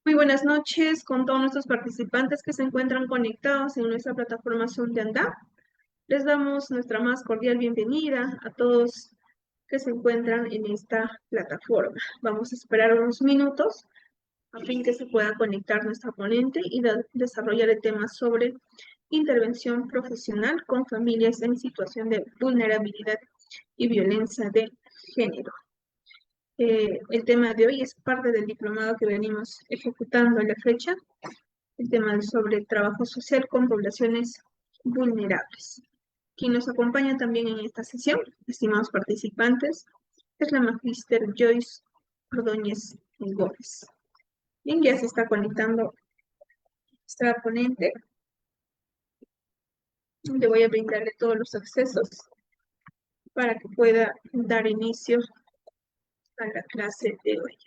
Muy buenas noches con todos nuestros participantes que se encuentran conectados en nuestra plataforma Zoom de Anda. Les damos nuestra más cordial bienvenida a todos que se encuentran en esta plataforma. Vamos a esperar unos minutos a fin que se pueda conectar nuestra ponente y desarrollar el tema sobre intervención profesional con familias en situación de vulnerabilidad y violencia de género. El tema de hoy es parte del diplomado que venimos ejecutando a la fecha, el tema sobre trabajo social con poblaciones vulnerables. Quien nos acompaña también en esta sesión, estimados participantes, es la magíster Joyce Ordóñez Gómez. Bien, ya se está conectando nuestra ponente. Le voy a brindarle todos los accesos para que pueda dar inicio a la clase de hoy.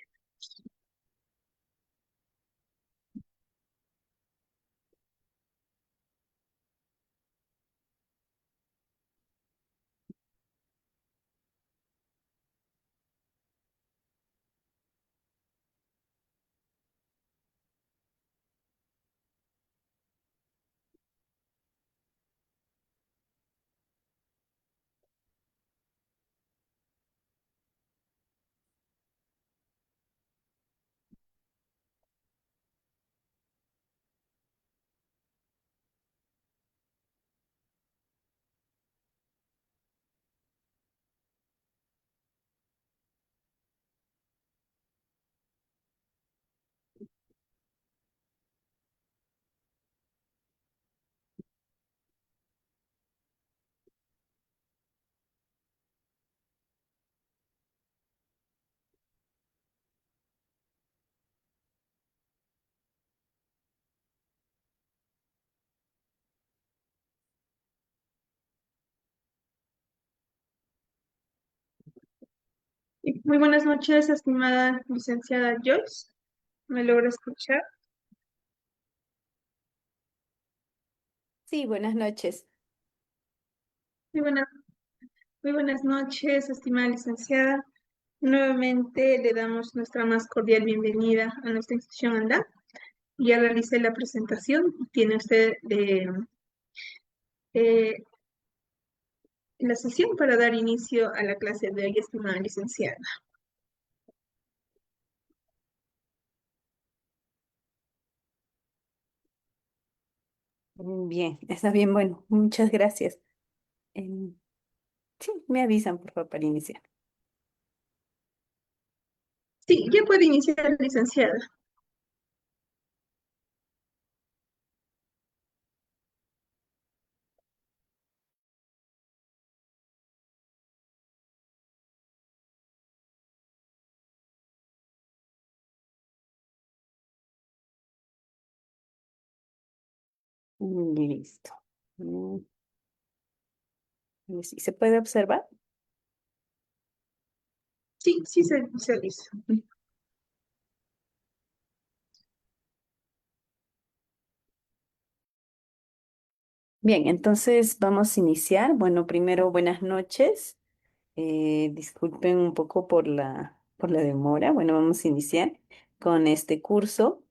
Muy buenas noches, estimada licenciada Joyce. ¿Me logra escuchar? Sí, buenas noches. Muy buenas, muy buenas noches, estimada licenciada. Nuevamente le damos nuestra más cordial bienvenida a nuestra institución ANDA. Ya realicé la presentación. Tiene usted eh, la sesión para dar inicio a la clase de hoy, estimada licenciada. Bien, está bien, bueno, muchas gracias. Em, sí, me avisan, por favor, para iniciar. Sí, ya puede iniciar, licenciada. Listo. Mm, ¿Sí se puede observar? Sí, sí se hizo. Bien, entonces vamos a iniciar. Bueno, primero, buenas noches. Disculpen un poco por la demora. Bueno, vamos a iniciar con este curso.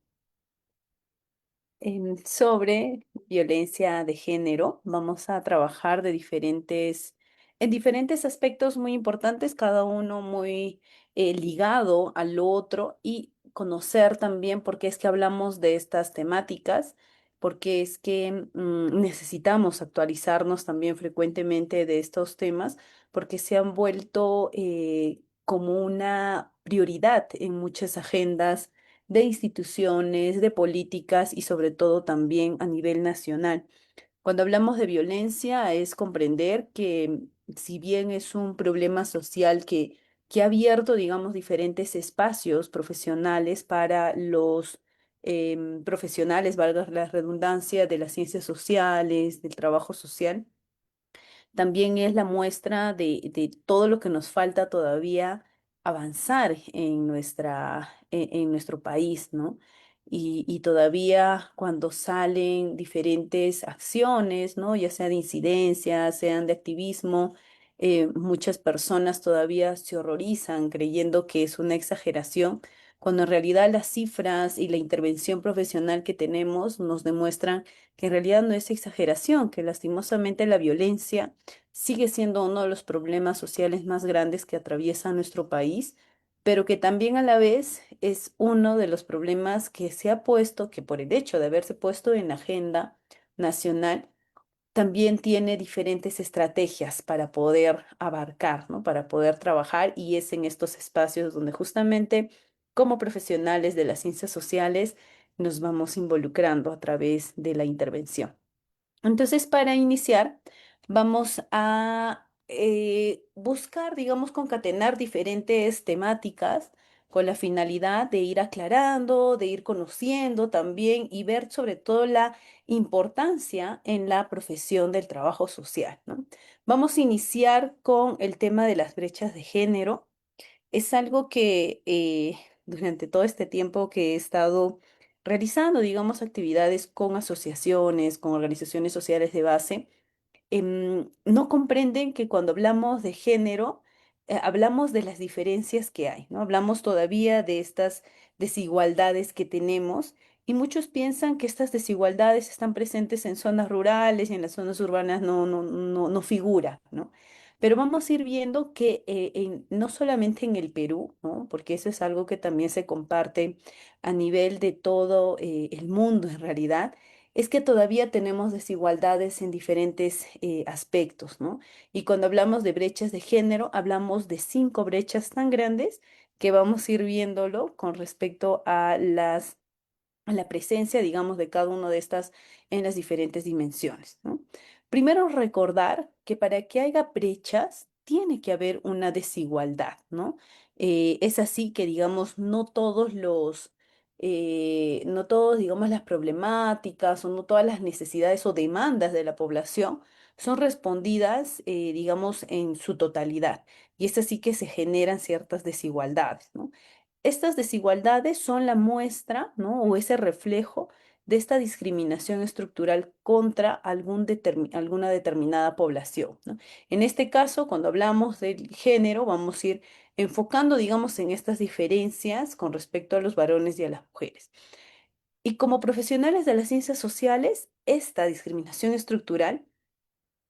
Sobre violencia de género. Vamos a trabajar en diferentes aspectos muy importantes, cada uno muy ligado al otro y conocer también por qué es que hablamos de estas temáticas, porque es que necesitamos actualizarnos también frecuentemente de estos temas, porque se han vuelto como una prioridad en muchas agendas de instituciones, de políticas y sobre todo también a nivel nacional. Cuando hablamos de violencia es comprender que si bien es un problema social que ha abierto, digamos, diferentes espacios profesionales para los profesionales, valga la redundancia, de las ciencias sociales, del trabajo social, también es la muestra de todo lo que nos falta todavía avanzar en en nuestro país, ¿no? Y todavía cuando salen diferentes acciones, ¿no? Ya sea de incidencia, sean de activismo, muchas personas todavía se horrorizan creyendo que es una exageración, cuando en realidad las cifras y la intervención profesional que tenemos nos demuestran que en realidad no es exageración, que lastimosamente la violencia sigue siendo uno de los problemas sociales más grandes que atraviesa nuestro país, pero que también a la vez es uno de los problemas que se ha puesto, que por el hecho de haberse puesto en la agenda nacional, también tiene diferentes estrategias para poder abarcar, ¿no? Para poder trabajar, y es en estos espacios donde justamente como profesionales de las ciencias sociales nos vamos involucrando a través de la intervención. Entonces, para iniciar, vamos a buscar, digamos, concatenar diferentes temáticas con la finalidad de ir aclarando, de ir conociendo también y ver sobre todo la importancia en la profesión del trabajo social, ¿no? Vamos a iniciar con el tema de las brechas de género. Es algo que durante todo este tiempo que he estado realizando, digamos, actividades con asociaciones, con organizaciones sociales de base, no comprenden que cuando hablamos de género, hablamos de las diferencias que hay, ¿no? Hablamos todavía de estas desigualdades que tenemos, y muchos piensan que estas desigualdades están presentes en zonas rurales y en las zonas urbanas no figura, ¿no? Pero vamos a ir viendo que no solamente en el Perú, ¿no? Porque eso es algo que también se comparte a nivel de todo el mundo en realidad, es que todavía tenemos desigualdades en diferentes aspectos, ¿no? Y cuando hablamos de brechas de género, hablamos de 5 brechas tan grandes que vamos a ir viéndolo con respecto a a la presencia, digamos, de cada una de estas en las diferentes dimensiones, ¿no? Primero, recordar que para que haya brechas, tiene que haber una desigualdad, ¿no? Es así que, digamos, no todos, digamos, las problemáticas o no todas las necesidades o demandas de la población son respondidas, digamos, en su totalidad. Y es así que se generan ciertas desigualdades, ¿no? Estas desigualdades son la muestra, ¿no? O ese reflejo de esta discriminación estructural contra alguna determinada población, ¿no? En este caso, cuando hablamos del género, vamos a ir enfocando, digamos, en estas diferencias con respecto a los varones y a las mujeres. Y como profesionales de las ciencias sociales, esta discriminación estructural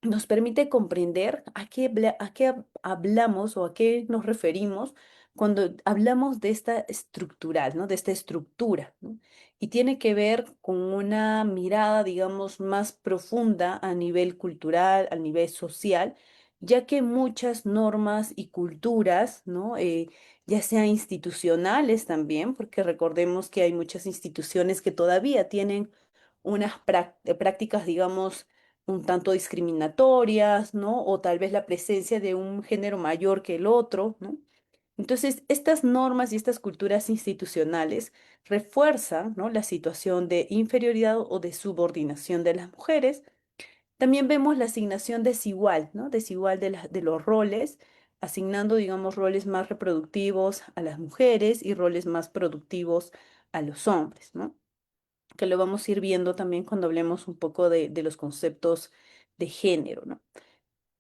nos permite comprender a qué hablamos o a qué nos referimos cuando hablamos de esta estructural, ¿no? De esta estructura, ¿no? Y tiene que ver con una mirada, digamos, más profunda a nivel cultural, a nivel social, ya que muchas normas y culturas, ¿no? Ya sean institucionales también, porque recordemos que hay muchas instituciones que todavía tienen unas prácticas, digamos, un tanto discriminatorias, ¿no? O tal vez la presencia de un género mayor que el otro, ¿no? Entonces, estas normas y estas culturas institucionales refuerzan, ¿no? La situación de inferioridad o de subordinación de las mujeres. También vemos la asignación desigual, ¿no? Desigual de los roles, asignando, digamos, roles más reproductivos a las mujeres y roles más productivos a los hombres, ¿no? Que lo vamos a ir viendo también cuando hablemos un poco de los conceptos de género, ¿no?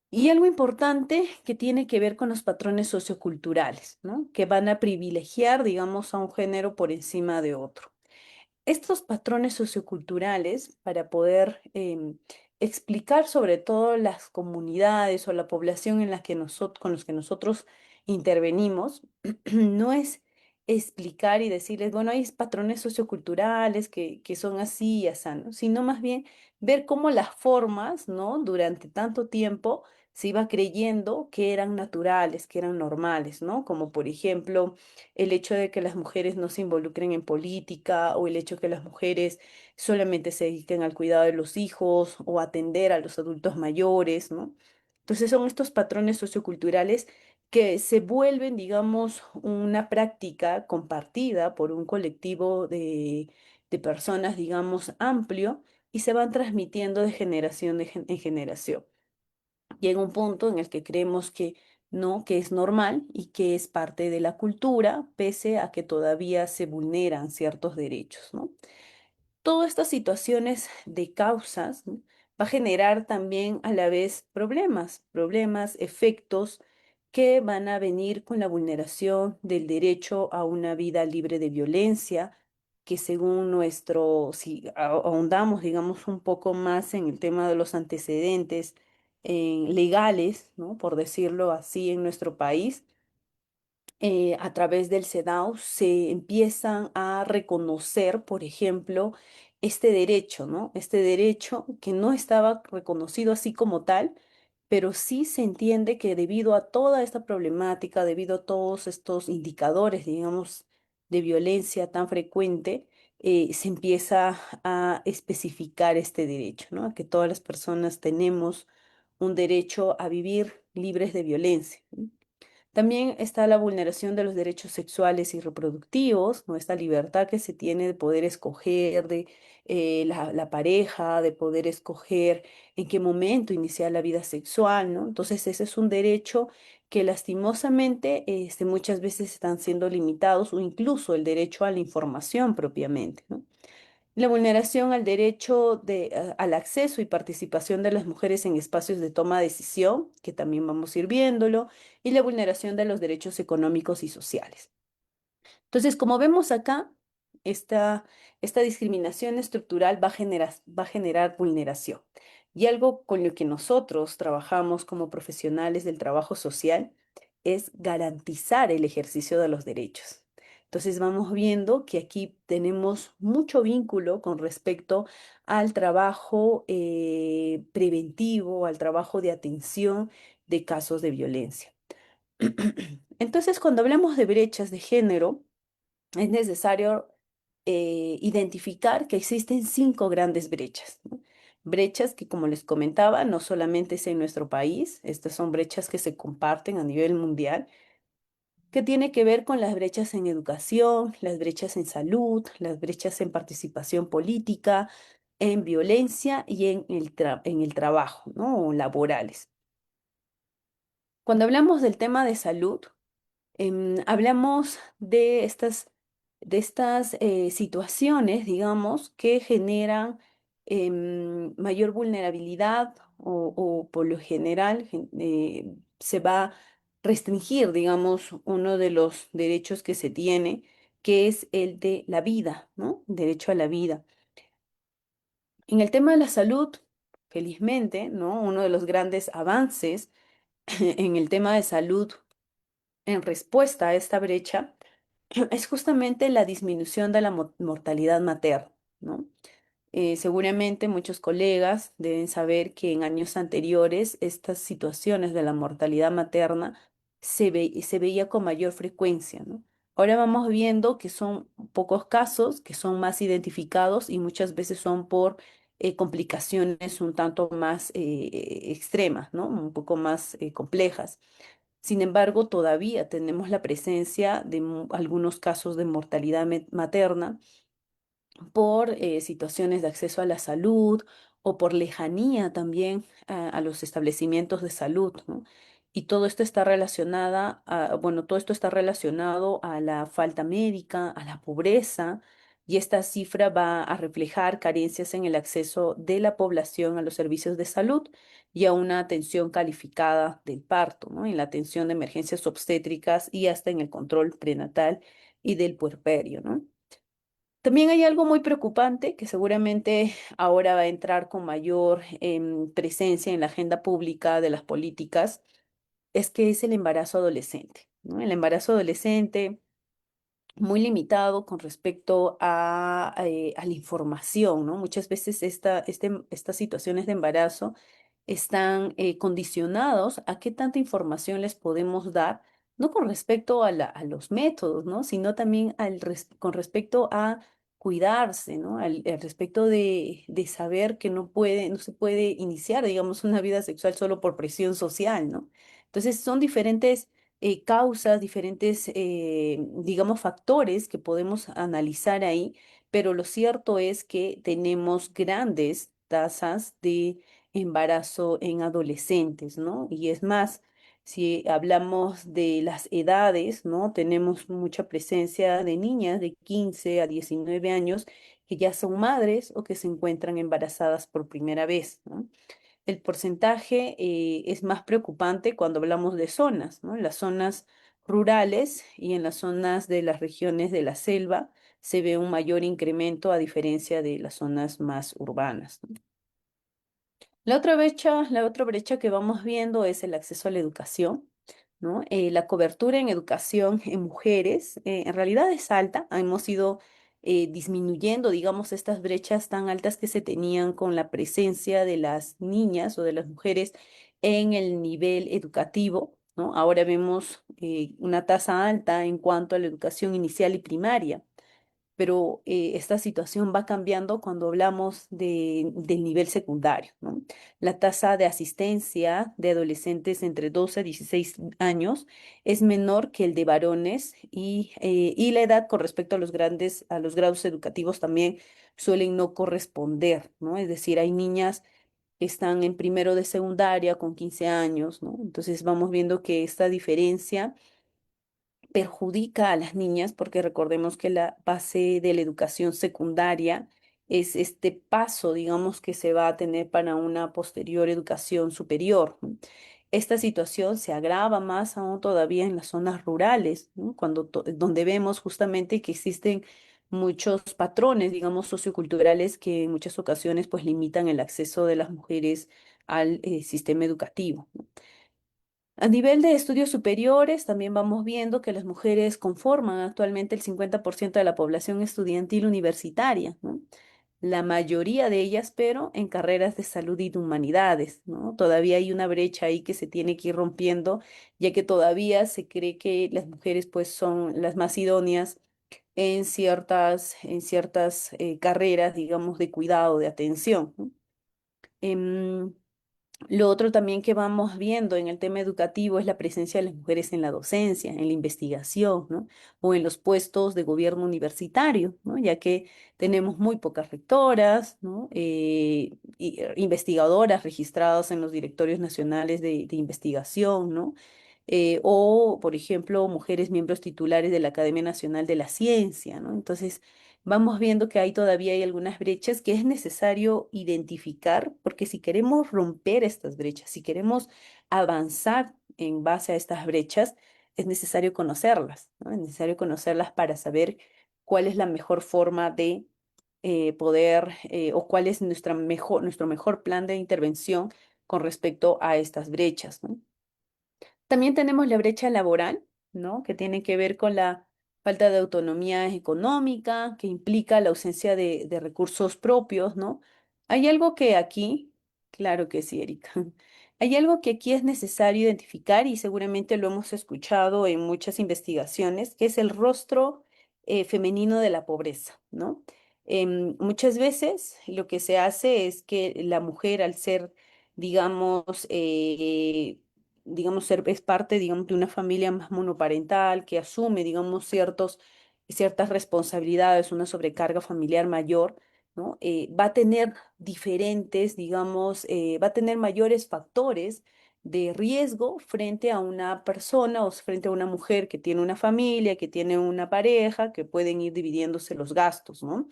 Y algo importante que tiene que ver con los patrones socioculturales, ¿no? Que van a privilegiar, digamos, a un género por encima de otro. Estos patrones socioculturales, para poder explicar sobre todo las comunidades o la población en la que con los que nosotros intervenimos, no es explicar y decirles, bueno, hay patrones socioculturales que son así y así, ¿no? Sino más bien ver cómo las formas, ¿no? Durante tanto tiempo se iba creyendo que eran naturales, que eran normales, ¿no? Como por ejemplo el hecho de que las mujeres no se involucren en política, o el hecho de que las mujeres solamente se dediquen al cuidado de los hijos o atender a los adultos mayores, ¿no? Entonces son estos patrones socioculturales que se vuelven, digamos, una práctica compartida por un colectivo de personas, digamos, amplio, y se van transmitiendo de generación en generación. Llega un punto en el que creemos que no, que es normal y que es parte de la cultura, pese a que todavía se vulneran ciertos derechos, ¿no? Todas estas situaciones de causas, ¿no? Va a generar también a la vez problemas, efectos que van a venir con la vulneración del derecho a una vida libre de violencia, que según si ahondamos, digamos, un poco más en el tema de los antecedentes legales, ¿no? Por decirlo así, en nuestro país, a través del CEDAW se empiezan a reconocer, por ejemplo, este derecho, ¿no? Este derecho que no estaba reconocido así como tal, pero sí se entiende que debido a toda esta problemática, debido a todos estos indicadores, digamos, de violencia tan frecuente, se empieza a especificar este derecho, ¿no? Que todas las personas tenemos un derecho a vivir libres de violencia, ¿no? También está la vulneración de los derechos sexuales y reproductivos, ¿no? Esta libertad que se tiene de poder escoger de la pareja, de poder escoger en qué momento iniciar la vida sexual, ¿no? Entonces ese es un derecho que lastimosamente muchas veces están siendo limitados, o incluso el derecho a la información propiamente, ¿no? La vulneración al derecho al acceso y participación de las mujeres en espacios de toma de decisión, que también vamos a ir viéndolo, y la vulneración de los derechos económicos y sociales. Entonces, como vemos acá, esta, esta discriminación estructural va a generar vulneración. Y algo con lo que nosotros trabajamos como profesionales del trabajo social es garantizar el ejercicio de los derechos. Entonces vamos viendo que aquí tenemos mucho vínculo con respecto al trabajo preventivo, al trabajo de atención de casos de violencia. Entonces, cuando hablamos de brechas de género, es necesario identificar que existen 5 grandes brechas, ¿no? Brechas que, como les comentaba, no solamente es en nuestro país, estas son brechas que se comparten a nivel mundial, que tiene que ver con las brechas en educación, las brechas en salud, las brechas en participación política, en violencia y en el trabajo, ¿no? O laborales. Cuando hablamos del tema de salud, hablamos de estas situaciones, digamos, que generan mayor vulnerabilidad o por lo general se va a restringir, digamos, uno de los derechos que se tiene, que es el de la vida, ¿no? Derecho a la vida. En el tema de la salud, felizmente, ¿no? Uno de los grandes avances en el tema de salud en respuesta a esta brecha es justamente la disminución de la mortalidad materna, ¿no? Seguramente muchos colegas deben saber que en años anteriores estas situaciones de la mortalidad materna se veía con mayor frecuencia, ¿no? Ahora vamos viendo que son pocos casos, que son más identificados y muchas veces son por complicaciones un tanto más extremas, ¿no? Un poco más complejas. Sin embargo, todavía tenemos la presencia de algunos casos de mortalidad materna por situaciones de acceso a la salud o por lejanía también a los establecimientos de salud, ¿no? Y todo esto está bueno, todo esto está relacionado a la falta médica, a la pobreza, y esta cifra va a reflejar carencias en el acceso de la población a los servicios de salud y a una atención calificada del parto, ¿no? En la atención de emergencias obstétricas y hasta en el control prenatal y del puerperio, ¿no? También hay algo muy preocupante que seguramente ahora va a entrar con mayor presencia en la agenda pública de las políticas, es que es el embarazo adolescente, ¿no? El embarazo adolescente muy limitado con respecto a la información, ¿no? Muchas veces estas situaciones de embarazo están condicionados a qué tanta información les podemos dar, no con respecto a los métodos, ¿no? Sino también con respecto a cuidarse, ¿no? Al respecto de saber que no se puede iniciar, digamos, una vida sexual solo por presión social, ¿no? Entonces son diferentes causas, diferentes, digamos, factores que podemos analizar ahí, pero lo cierto es que tenemos grandes tasas de embarazo en adolescentes, ¿no? Y es más, si hablamos de las edades, ¿no? Tenemos mucha presencia de niñas de 15 a 19 años que ya son madres o que se encuentran embarazadas por primera vez, ¿no? el porcentaje es más preocupante cuando hablamos de zonas, ¿no? En las zonas rurales y en las zonas de las regiones de la selva se ve un mayor incremento a diferencia de las zonas más urbanas, ¿no? La otra brecha que vamos viendo es el acceso a la educación, ¿no? La cobertura en educación en mujeres en realidad es alta. Hemos ido disminuyendo, digamos, estas brechas tan altas que se tenían con la presencia de las niñas o de las mujeres en el nivel educativo, ¿no? Ahora vemos una tasa alta en cuanto a la educación inicial y primaria, pero esta situación va cambiando cuando hablamos del nivel secundario, ¿no? La tasa de asistencia de adolescentes entre 12 a 16 años es menor que el de varones y la edad con respecto a los grados educativos también suelen no corresponder, ¿no? Es decir, hay niñas que están en primero de secundaria con 15 años, ¿no? Entonces vamos viendo que esta diferencia perjudica a las niñas porque recordemos que la base de la educación secundaria es este paso, digamos, que se va a tener para una posterior educación superior, ¿no? Esta situación se agrava más aún todavía en las zonas rurales, ¿no? Donde vemos justamente que existen muchos patrones, digamos, socioculturales que en muchas ocasiones pues limitan el acceso de las mujeres al sistema educativo, ¿no? A nivel de estudios superiores, también vamos viendo que las mujeres conforman actualmente el 50% de la población estudiantil universitaria, ¿no? La mayoría de ellas, pero en carreras de salud y de humanidades, ¿no? Todavía hay una brecha ahí que se tiene que ir rompiendo, ya que todavía se cree que las mujeres pues son las más idóneas en ciertas carreras, digamos, de cuidado, de atención, ¿no? Em, lo otro también que vamos viendo en el tema educativo es la presencia de las mujeres en la docencia, en la investigación, ¿no? O en los puestos de gobierno universitario, ¿no? Ya que tenemos muy pocas rectoras, ¿no? Investigadoras registradas en los directorios nacionales de investigación, ¿no? O, por ejemplo, mujeres miembros titulares de la Academia Nacional de la Ciencia, ¿no? Entonces, vamos viendo que todavía hay algunas brechas que es necesario identificar, porque si queremos romper estas brechas, si queremos avanzar en base a estas brechas, es necesario conocerlas, ¿no? Es necesario conocerlas para saber cuál es la mejor forma de poder o cuál es nuestro mejor plan de intervención con respecto a estas brechas, ¿no? También tenemos la brecha laboral, ¿no? Que tiene que ver con la falta de autonomía económica, que implica la ausencia de recursos propios, ¿no? Hay algo que aquí, claro que sí, Erika, hay algo que aquí es necesario identificar y seguramente lo hemos escuchado en muchas investigaciones, que es el rostro femenino de la pobreza, ¿no? Muchas veces lo que se hace es que la mujer, al ser, digamos, es parte, digamos, de una familia más monoparental que asume, digamos, ciertas responsabilidades, una sobrecarga familiar mayor, ¿no? Va a tener diferentes, digamos, va a tener mayores factores de riesgo frente a una persona o frente a una mujer que tiene una familia, que tiene una pareja, que pueden ir dividiéndose los gastos, ¿no?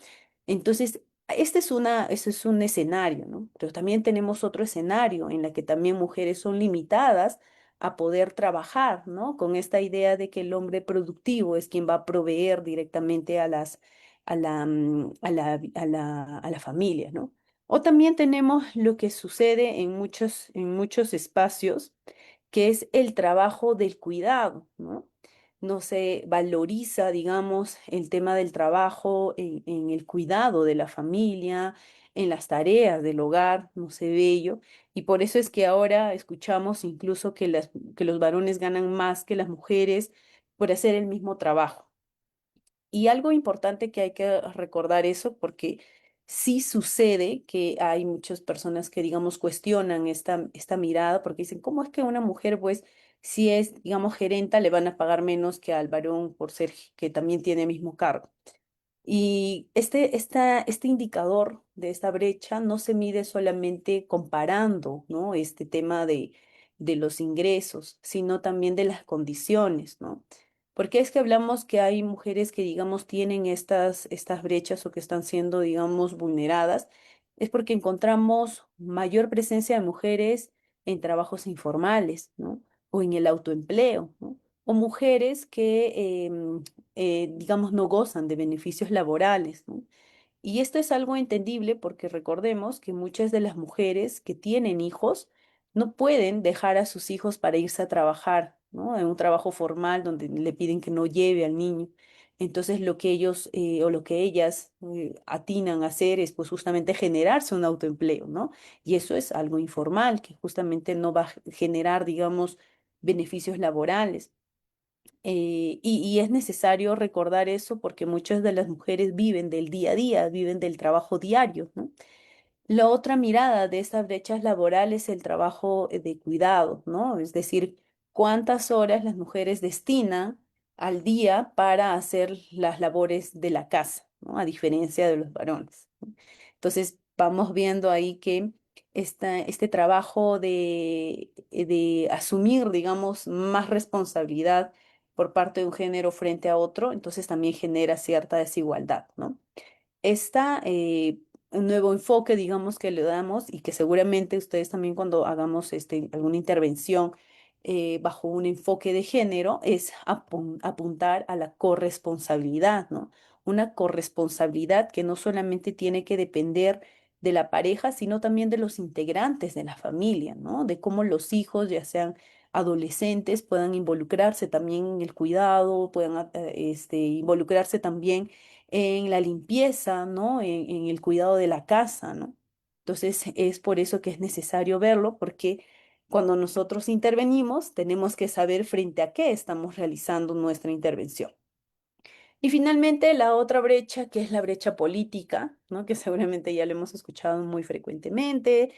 Entonces, este es un escenario, ¿no? Pero también tenemos otro escenario en la que también mujeres son limitadas a poder trabajar, ¿no? Con esta idea de que el hombre productivo es quien va a proveer directamente a la familia, ¿no? O también tenemos lo que sucede en muchos espacios, que es el trabajo del cuidado, ¿no? No se valoriza, digamos, el tema del trabajo en el cuidado de la familia, en las tareas del hogar, no se ve ello. Y por eso es que ahora escuchamos incluso que los varones ganan más que las mujeres por hacer el mismo trabajo. Y algo importante que hay que recordar eso, porque sí sucede que hay muchas personas que, digamos, cuestionan esta mirada, porque dicen, ¿cómo es que una mujer, pues, si es, digamos, gerenta, le van a pagar menos que al varón por ser que también tiene el mismo cargo? Y este indicador de esta brecha no se mide solamente comparando, ¿no? Este tema de los ingresos, sino también de las condiciones, ¿no? Porque es que hablamos que hay mujeres que, digamos, tienen estas brechas o que están siendo, digamos, vulneradas, es porque encontramos mayor presencia de mujeres en trabajos informales, ¿no? O en el autoempleo, ¿no? O mujeres que, digamos, no gozan de beneficios laborales, ¿no? Y esto es algo entendible porque recordemos que muchas de las mujeres que tienen hijos no pueden dejar a sus hijos para irse a trabajar, ¿no? En un trabajo formal donde le piden que no lleve al niño. Entonces lo que ellos o lo que ellas atinan a hacer es pues justamente generarse un autoempleo, ¿no? Y eso es algo informal que justamente no va a generar, digamos, beneficios laborales. Y es necesario recordar eso porque muchas de las mujeres viven del día a día, viven del trabajo diario, ¿no? La otra mirada de estas brechas laborales es el trabajo de cuidado, ¿no? Es decir, cuántas horas las mujeres destinan al día para hacer las labores de la casa, ¿no? A diferencia de los varones, ¿no? Entonces, vamos viendo ahí que este trabajo de asumir, digamos, más responsabilidad por parte de un género frente a otro, entonces también genera cierta desigualdad, ¿no? Esta, un nuevo enfoque, digamos, que le damos y que seguramente ustedes también cuando hagamos alguna intervención bajo un enfoque de género es apuntar a la corresponsabilidad, ¿no? Una corresponsabilidad que no solamente tiene que depender de la pareja, sino también de los integrantes de la familia, ¿no? De cómo los hijos, ya sean adolescentes, puedan involucrarse también en el cuidado, puedan involucrarse también en la limpieza, ¿no? En el cuidado de la casa, ¿no? Entonces es por eso que es necesario verlo, porque cuando nosotros intervenimos, tenemos que saber frente a qué estamos realizando nuestra intervención. Y finalmente la otra brecha, que es la brecha política, ¿no? Que seguramente ya lo hemos escuchado muy frecuentemente,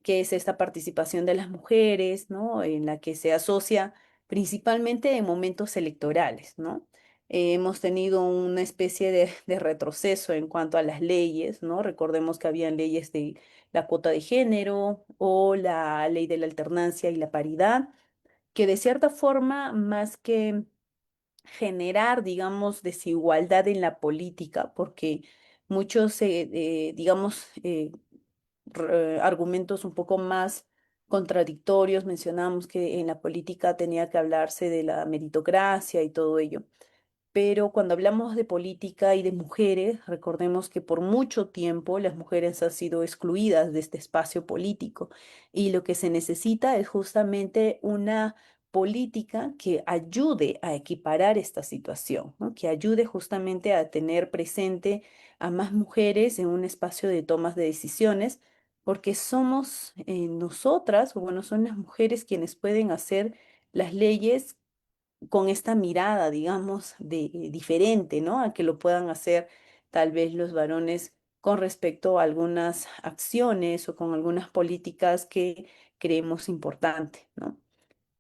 que es esta participación de las mujeres, ¿no? En la que se asocia principalmente en momentos electorales, ¿no? Hemos tenido una especie de retroceso en cuanto a las leyes, ¿no? Recordemos que habían leyes de la cuota de género o la ley de la alternancia y la paridad, que de cierta forma, más que generar, digamos, desigualdad en la política, porque muchos, digamos, argumentos un poco más contradictorios, mencionamos que en la política tenía que hablarse de la meritocracia y todo ello. Pero cuando hablamos de política y de mujeres, recordemos que por mucho tiempo las mujeres han sido excluidas de este espacio político y lo que se necesita es justamente una política que ayude a equiparar esta situación, ¿no? Que ayude justamente a tener presente a más mujeres en un espacio de tomas de decisiones, porque somos nosotras, o bueno, son las mujeres quienes pueden hacer las leyes con esta mirada, digamos, diferente, ¿no? A que lo puedan hacer tal vez los varones con respecto a algunas acciones o con algunas políticas que creemos importante, ¿no?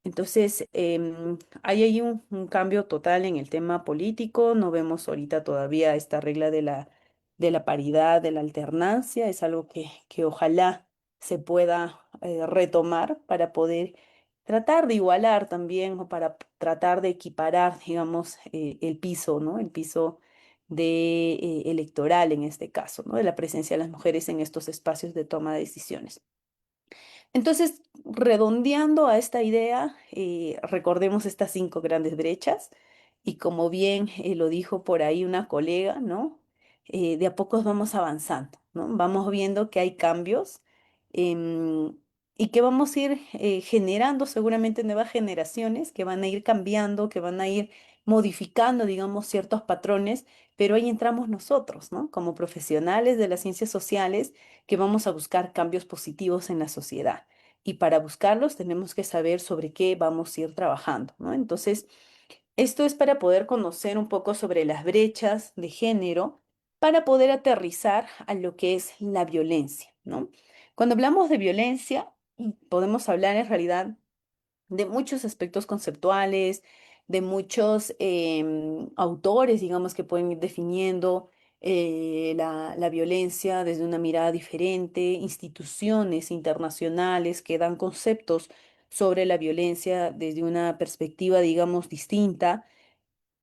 Entonces, hay ahí un cambio total en el tema político. No vemos ahorita todavía esta regla de la paridad, de la alternancia. Es algo que ojalá se pueda retomar para poder tratar de igualar también o para tratar de equiparar, digamos, el piso, ¿no? El piso electoral en este caso, ¿no? De la presencia de las mujeres en estos espacios de toma de decisiones. Entonces, redondeando a esta idea, recordemos estas cinco grandes brechas y como bien lo dijo por ahí una colega, ¿no? De a pocos vamos avanzando, ¿no? Vamos viendo que hay cambios em, y que vamos a ir generando seguramente nuevas generaciones que van a ir cambiando, que van a ir modificando, digamos, ciertos patrones, pero ahí entramos nosotros, ¿no? Como profesionales de las ciencias sociales que vamos a buscar cambios positivos en la sociedad. Y para buscarlos tenemos que saber sobre qué vamos a ir trabajando, ¿no? Entonces, esto es para poder conocer un poco sobre las brechas de género, para poder aterrizar a lo que es la violencia, ¿no? Cuando hablamos de violencia, podemos hablar en realidad de muchos aspectos conceptuales, de muchos autores, digamos, que pueden ir definiendo la violencia desde una mirada diferente, instituciones internacionales que dan conceptos sobre la violencia desde una perspectiva, digamos, distinta,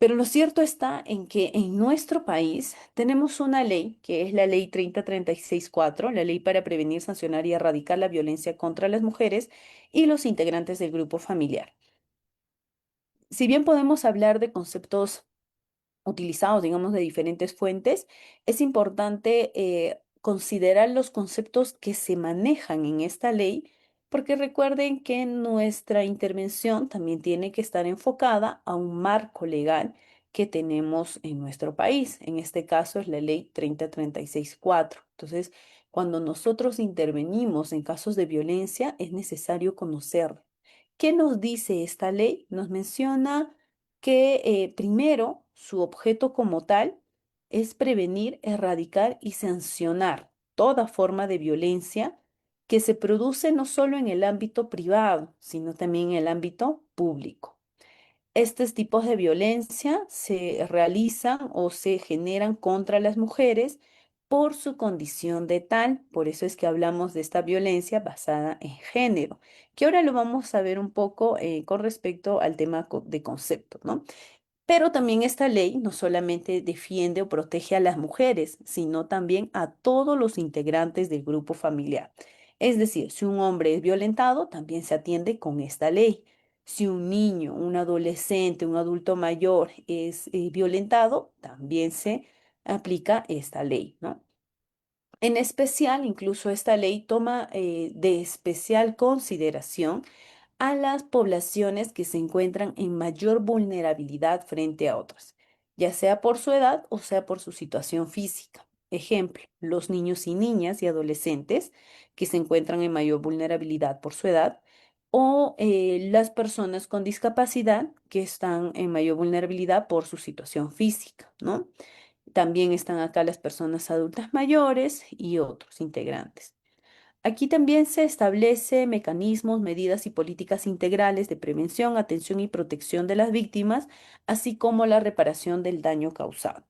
Pero lo cierto está en que en nuestro país tenemos una ley, que es la Ley 3036-4, la Ley para prevenir, sancionar y erradicar la violencia contra las mujeres y los integrantes del grupo familiar. Si bien podemos hablar de conceptos utilizados, digamos, de diferentes fuentes, es importante considerar los conceptos que se manejan en esta ley, porque recuerden que nuestra intervención también tiene que estar enfocada a un marco legal que tenemos en nuestro país. En este caso es la ley 3036-4. Entonces, cuando nosotros intervenimos en casos de violencia, es necesario conocer. ¿Qué nos dice esta ley? Nos menciona que primero su objeto como tal es prevenir, erradicar y sancionar toda forma de violencia que se produce no solo en el ámbito privado, sino también en el ámbito público. Estos tipos de violencia se realizan o se generan contra las mujeres por su condición de tal. Por eso es que hablamos de esta violencia basada en género, que ahora lo vamos a ver un poco con respecto al tema de conceptos, ¿no? Pero también esta ley no solamente defiende o protege a las mujeres, sino también a todos los integrantes del grupo familiar. Es decir, si un hombre es violentado, también se atiende con esta ley. Si un niño, un adolescente, un adulto mayor es violentado, también se aplica esta ley, ¿no? En especial, incluso esta ley toma de especial consideración a las poblaciones que se encuentran en mayor vulnerabilidad frente a otras, ya sea por su edad o sea por su situación física. Ejemplo, los niños y niñas y adolescentes que se encuentran en mayor vulnerabilidad por su edad o las personas con discapacidad que están en mayor vulnerabilidad por su situación física, ¿no? También están acá las personas adultas mayores y otros integrantes. Aquí también se establece mecanismos, medidas y políticas integrales de prevención, atención y protección de las víctimas, así como la reparación del daño causado.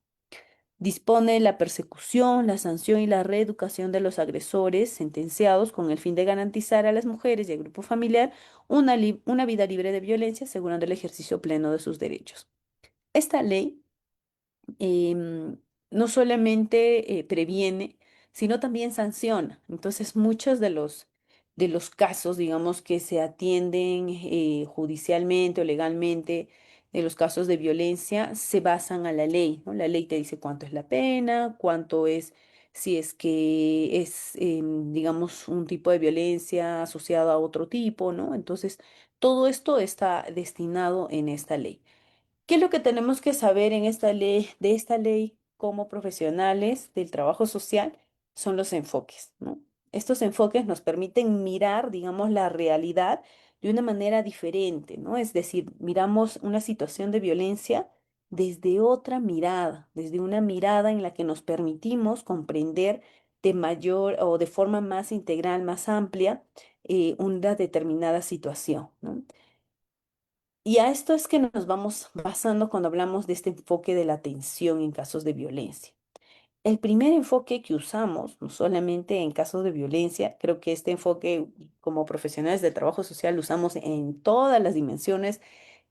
Dispone la persecución, la sanción y la reeducación de los agresores sentenciados con el fin de garantizar a las mujeres y al grupo familiar una vida libre de violencia, asegurando el ejercicio pleno de sus derechos. Esta ley no solamente previene, sino también sanciona. Entonces, muchos de los casos, digamos, que se atienden judicialmente o legalmente, de los casos de violencia, se basan a la ley, ¿no? La ley te dice cuánto es la pena, cuánto es, si es que es, digamos, un tipo de violencia asociado a otro tipo, ¿no? Entonces, todo esto está destinado en esta ley. ¿Qué es lo que tenemos que saber en esta ley, de esta ley como profesionales del trabajo social? Son los enfoques, ¿no? Estos enfoques nos permiten mirar, digamos, la realidad de una manera diferente, ¿no? Es decir, miramos una situación de violencia desde otra mirada, desde una mirada en la que nos permitimos comprender de mayor o de forma más integral, más amplia, una determinada situación, ¿no? Y a esto es que nos vamos basando cuando hablamos de este enfoque de la atención en casos de violencia. El primer enfoque que usamos, no solamente en casos de violencia, creo que este enfoque como profesionales del trabajo social lo usamos en todas las dimensiones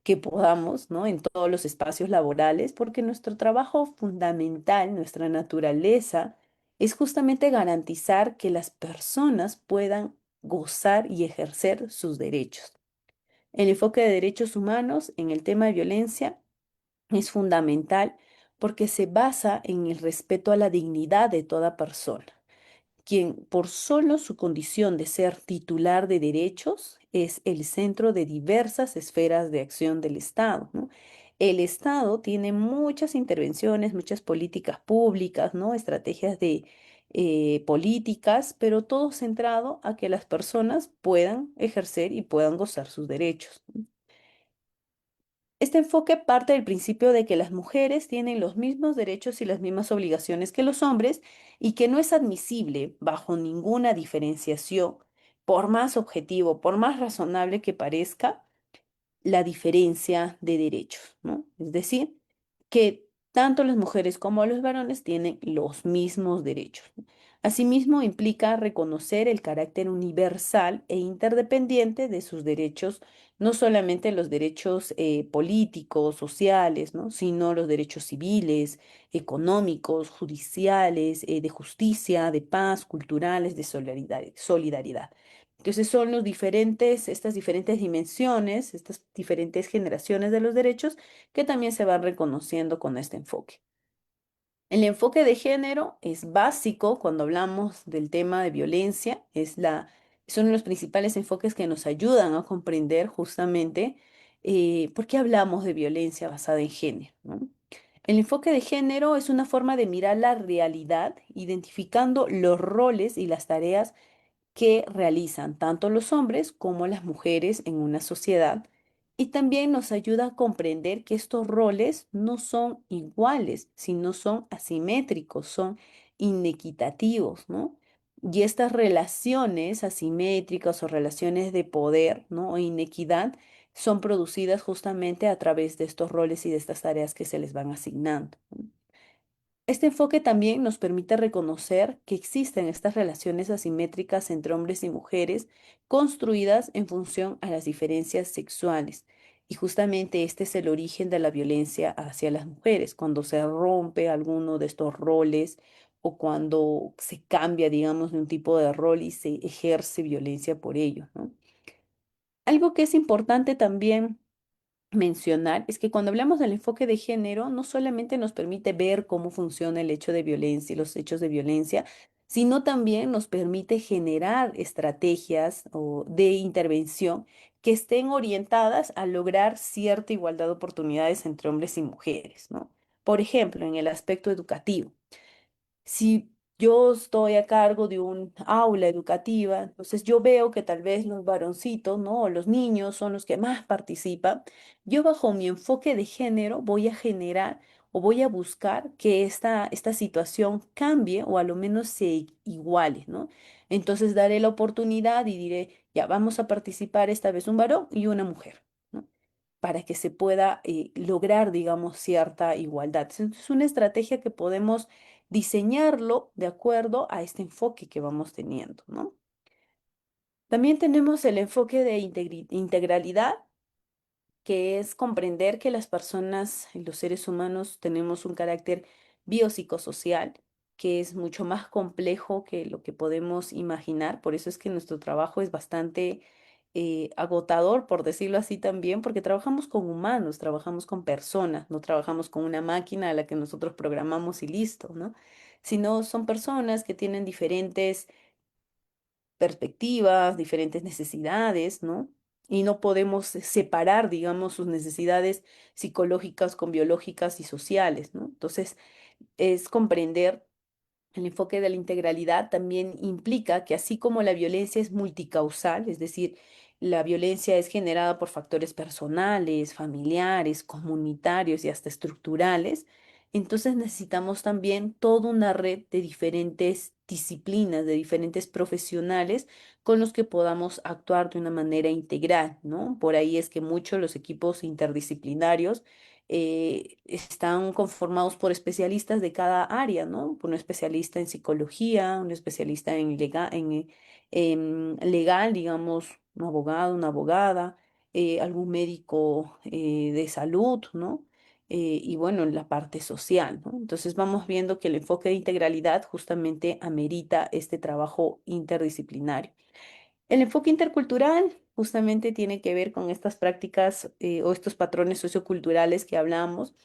que podamos, ¿no? En todos los espacios laborales, porque nuestro trabajo fundamental, nuestra naturaleza, es justamente garantizar que las personas puedan gozar y ejercer sus derechos. El enfoque de derechos humanos en el tema de violencia es fundamental porque se basa en el respeto a la dignidad de toda persona, quien por solo su condición de ser titular de derechos es el centro de diversas esferas de acción del Estado, ¿no? El Estado tiene muchas intervenciones, muchas políticas públicas, ¿no? Estrategias de políticas, pero todo centrado a que las personas puedan ejercer y puedan gozar sus derechos. Este enfoque parte del principio de que las mujeres tienen los mismos derechos y las mismas obligaciones que los hombres y que no es admisible bajo ninguna diferenciación, por más objetivo, por más razonable que parezca, la diferencia de derechos, ¿no? Es decir, que tanto las mujeres como los varones tienen los mismos derechos. Asimismo, implica reconocer el carácter universal e interdependiente de sus derechos, no solamente los derechos políticos, sociales, ¿no? Sino los derechos civiles, económicos, judiciales, de justicia, de paz, culturales, de solidaridad. Entonces son estas diferentes dimensiones, estas diferentes generaciones de los derechos que también se van reconociendo con este enfoque. El enfoque de género es básico cuando hablamos del tema de violencia, es uno de los principales enfoques que nos ayudan a comprender justamente por qué hablamos de violencia basada en género, ¿no? El enfoque de género es una forma de mirar la realidad, identificando los roles y las tareas que realizan tanto los hombres como las mujeres en una sociedad y también nos ayuda a comprender que estos roles no son iguales, sino son asimétricos, son inequitativos, ¿no? Y estas relaciones asimétricas o relaciones de poder, ¿no? O inequidad son producidas justamente a través de estos roles y de estas tareas que se les van asignando, ¿no? Este enfoque también nos permite reconocer que existen estas relaciones asimétricas entre hombres y mujeres construidas en función a las diferencias sexuales. Y justamente este es el origen de la violencia hacia las mujeres, cuando se rompe alguno de estos roles o cuando se cambia, digamos, de un tipo de rol y se ejerce violencia por ello, ¿no? Algo que es importante también mencionar es que cuando hablamos del enfoque de género, no solamente nos permite ver cómo funciona el hecho de violencia y los hechos de violencia, sino también nos permite generar estrategias de intervención que estén orientadas a lograr cierta igualdad de oportunidades entre hombres y mujeres, ¿no? Por ejemplo, en el aspecto educativo. Si yo estoy a cargo de un aula educativa, entonces yo veo que tal vez los varoncitos, ¿no? O los niños son los que más participan. Yo bajo mi enfoque de género voy a generar o voy a buscar que esta situación cambie o a lo menos se iguale, ¿no? Entonces daré la oportunidad y diré, ya vamos a participar esta vez un varón y una mujer, ¿no? Para que se pueda lograr, digamos, cierta igualdad. Es una estrategia que podemos diseñarlo de acuerdo a este enfoque que vamos teniendo, ¿no? También tenemos el enfoque de integralidad, que es comprender que las personas y los seres humanos tenemos un carácter biopsicosocial que es mucho más complejo que lo que podemos imaginar. Por eso es que nuestro trabajo es bastante agotador, por decirlo así también, porque trabajamos con humanos, trabajamos con personas, no trabajamos con una máquina a la que nosotros programamos y listo, ¿no? Sino son personas que tienen diferentes perspectivas, diferentes necesidades, ¿no? Y no podemos separar, digamos, sus necesidades psicológicas con biológicas y sociales, ¿no? Entonces, es comprender el enfoque de la integralidad también implica que así como la violencia es multicausal, es decir, la violencia es generada por factores personales, familiares, comunitarios y hasta estructurales, entonces necesitamos también toda una red de diferentes disciplinas, de diferentes profesionales con los que podamos actuar de una manera integral, ¿no? Por ahí es que muchos los equipos interdisciplinarios están conformados por especialistas de cada área, ¿no? Un especialista en psicología, un especialista en legal, digamos, un abogado, una abogada, algún médico de salud, ¿no? Y bueno, en la parte social, ¿no? Entonces vamos viendo que el enfoque de integralidad justamente amerita este trabajo interdisciplinario. El enfoque intercultural justamente tiene que ver con estas prácticas o estos patrones socioculturales que hablamos,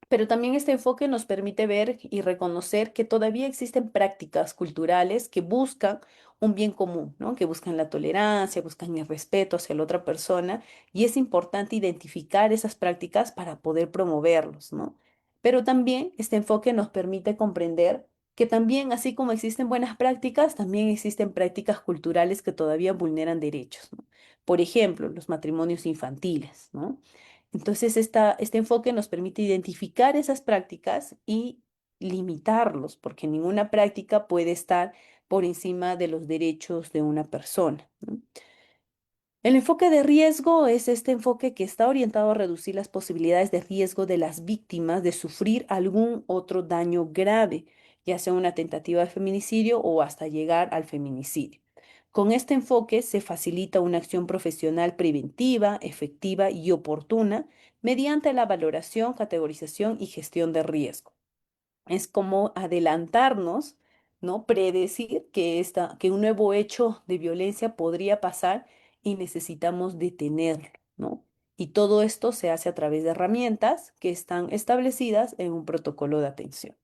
pero también este enfoque nos permite ver y reconocer que todavía existen prácticas culturales que buscan un bien común, ¿no? Que buscan la tolerancia, buscan el respeto hacia la otra persona, y es importante identificar esas prácticas para poder promoverlos, ¿no? Pero también este enfoque nos permite comprender que también, así como existen buenas prácticas, también existen prácticas culturales que todavía vulneran derechos, ¿no? Por ejemplo, los matrimonios infantiles, ¿no? Entonces, este enfoque nos permite identificar esas prácticas y limitarlos, porque ninguna práctica puede estar por encima de los derechos de una persona, ¿no? El enfoque de riesgo es este enfoque que está orientado a reducir las posibilidades de riesgo de las víctimas de sufrir algún otro daño grave, ya sea una tentativa de feminicidio o hasta llegar al feminicidio. Con este enfoque se facilita una acción profesional preventiva, efectiva y oportuna mediante la valoración, categorización y gestión de riesgo. Es como adelantarnos, ¿no? Predecir que un nuevo hecho de violencia podría pasar y necesitamos detenerlo, ¿no? Y todo esto se hace a través de herramientas que están establecidas en un protocolo de atención.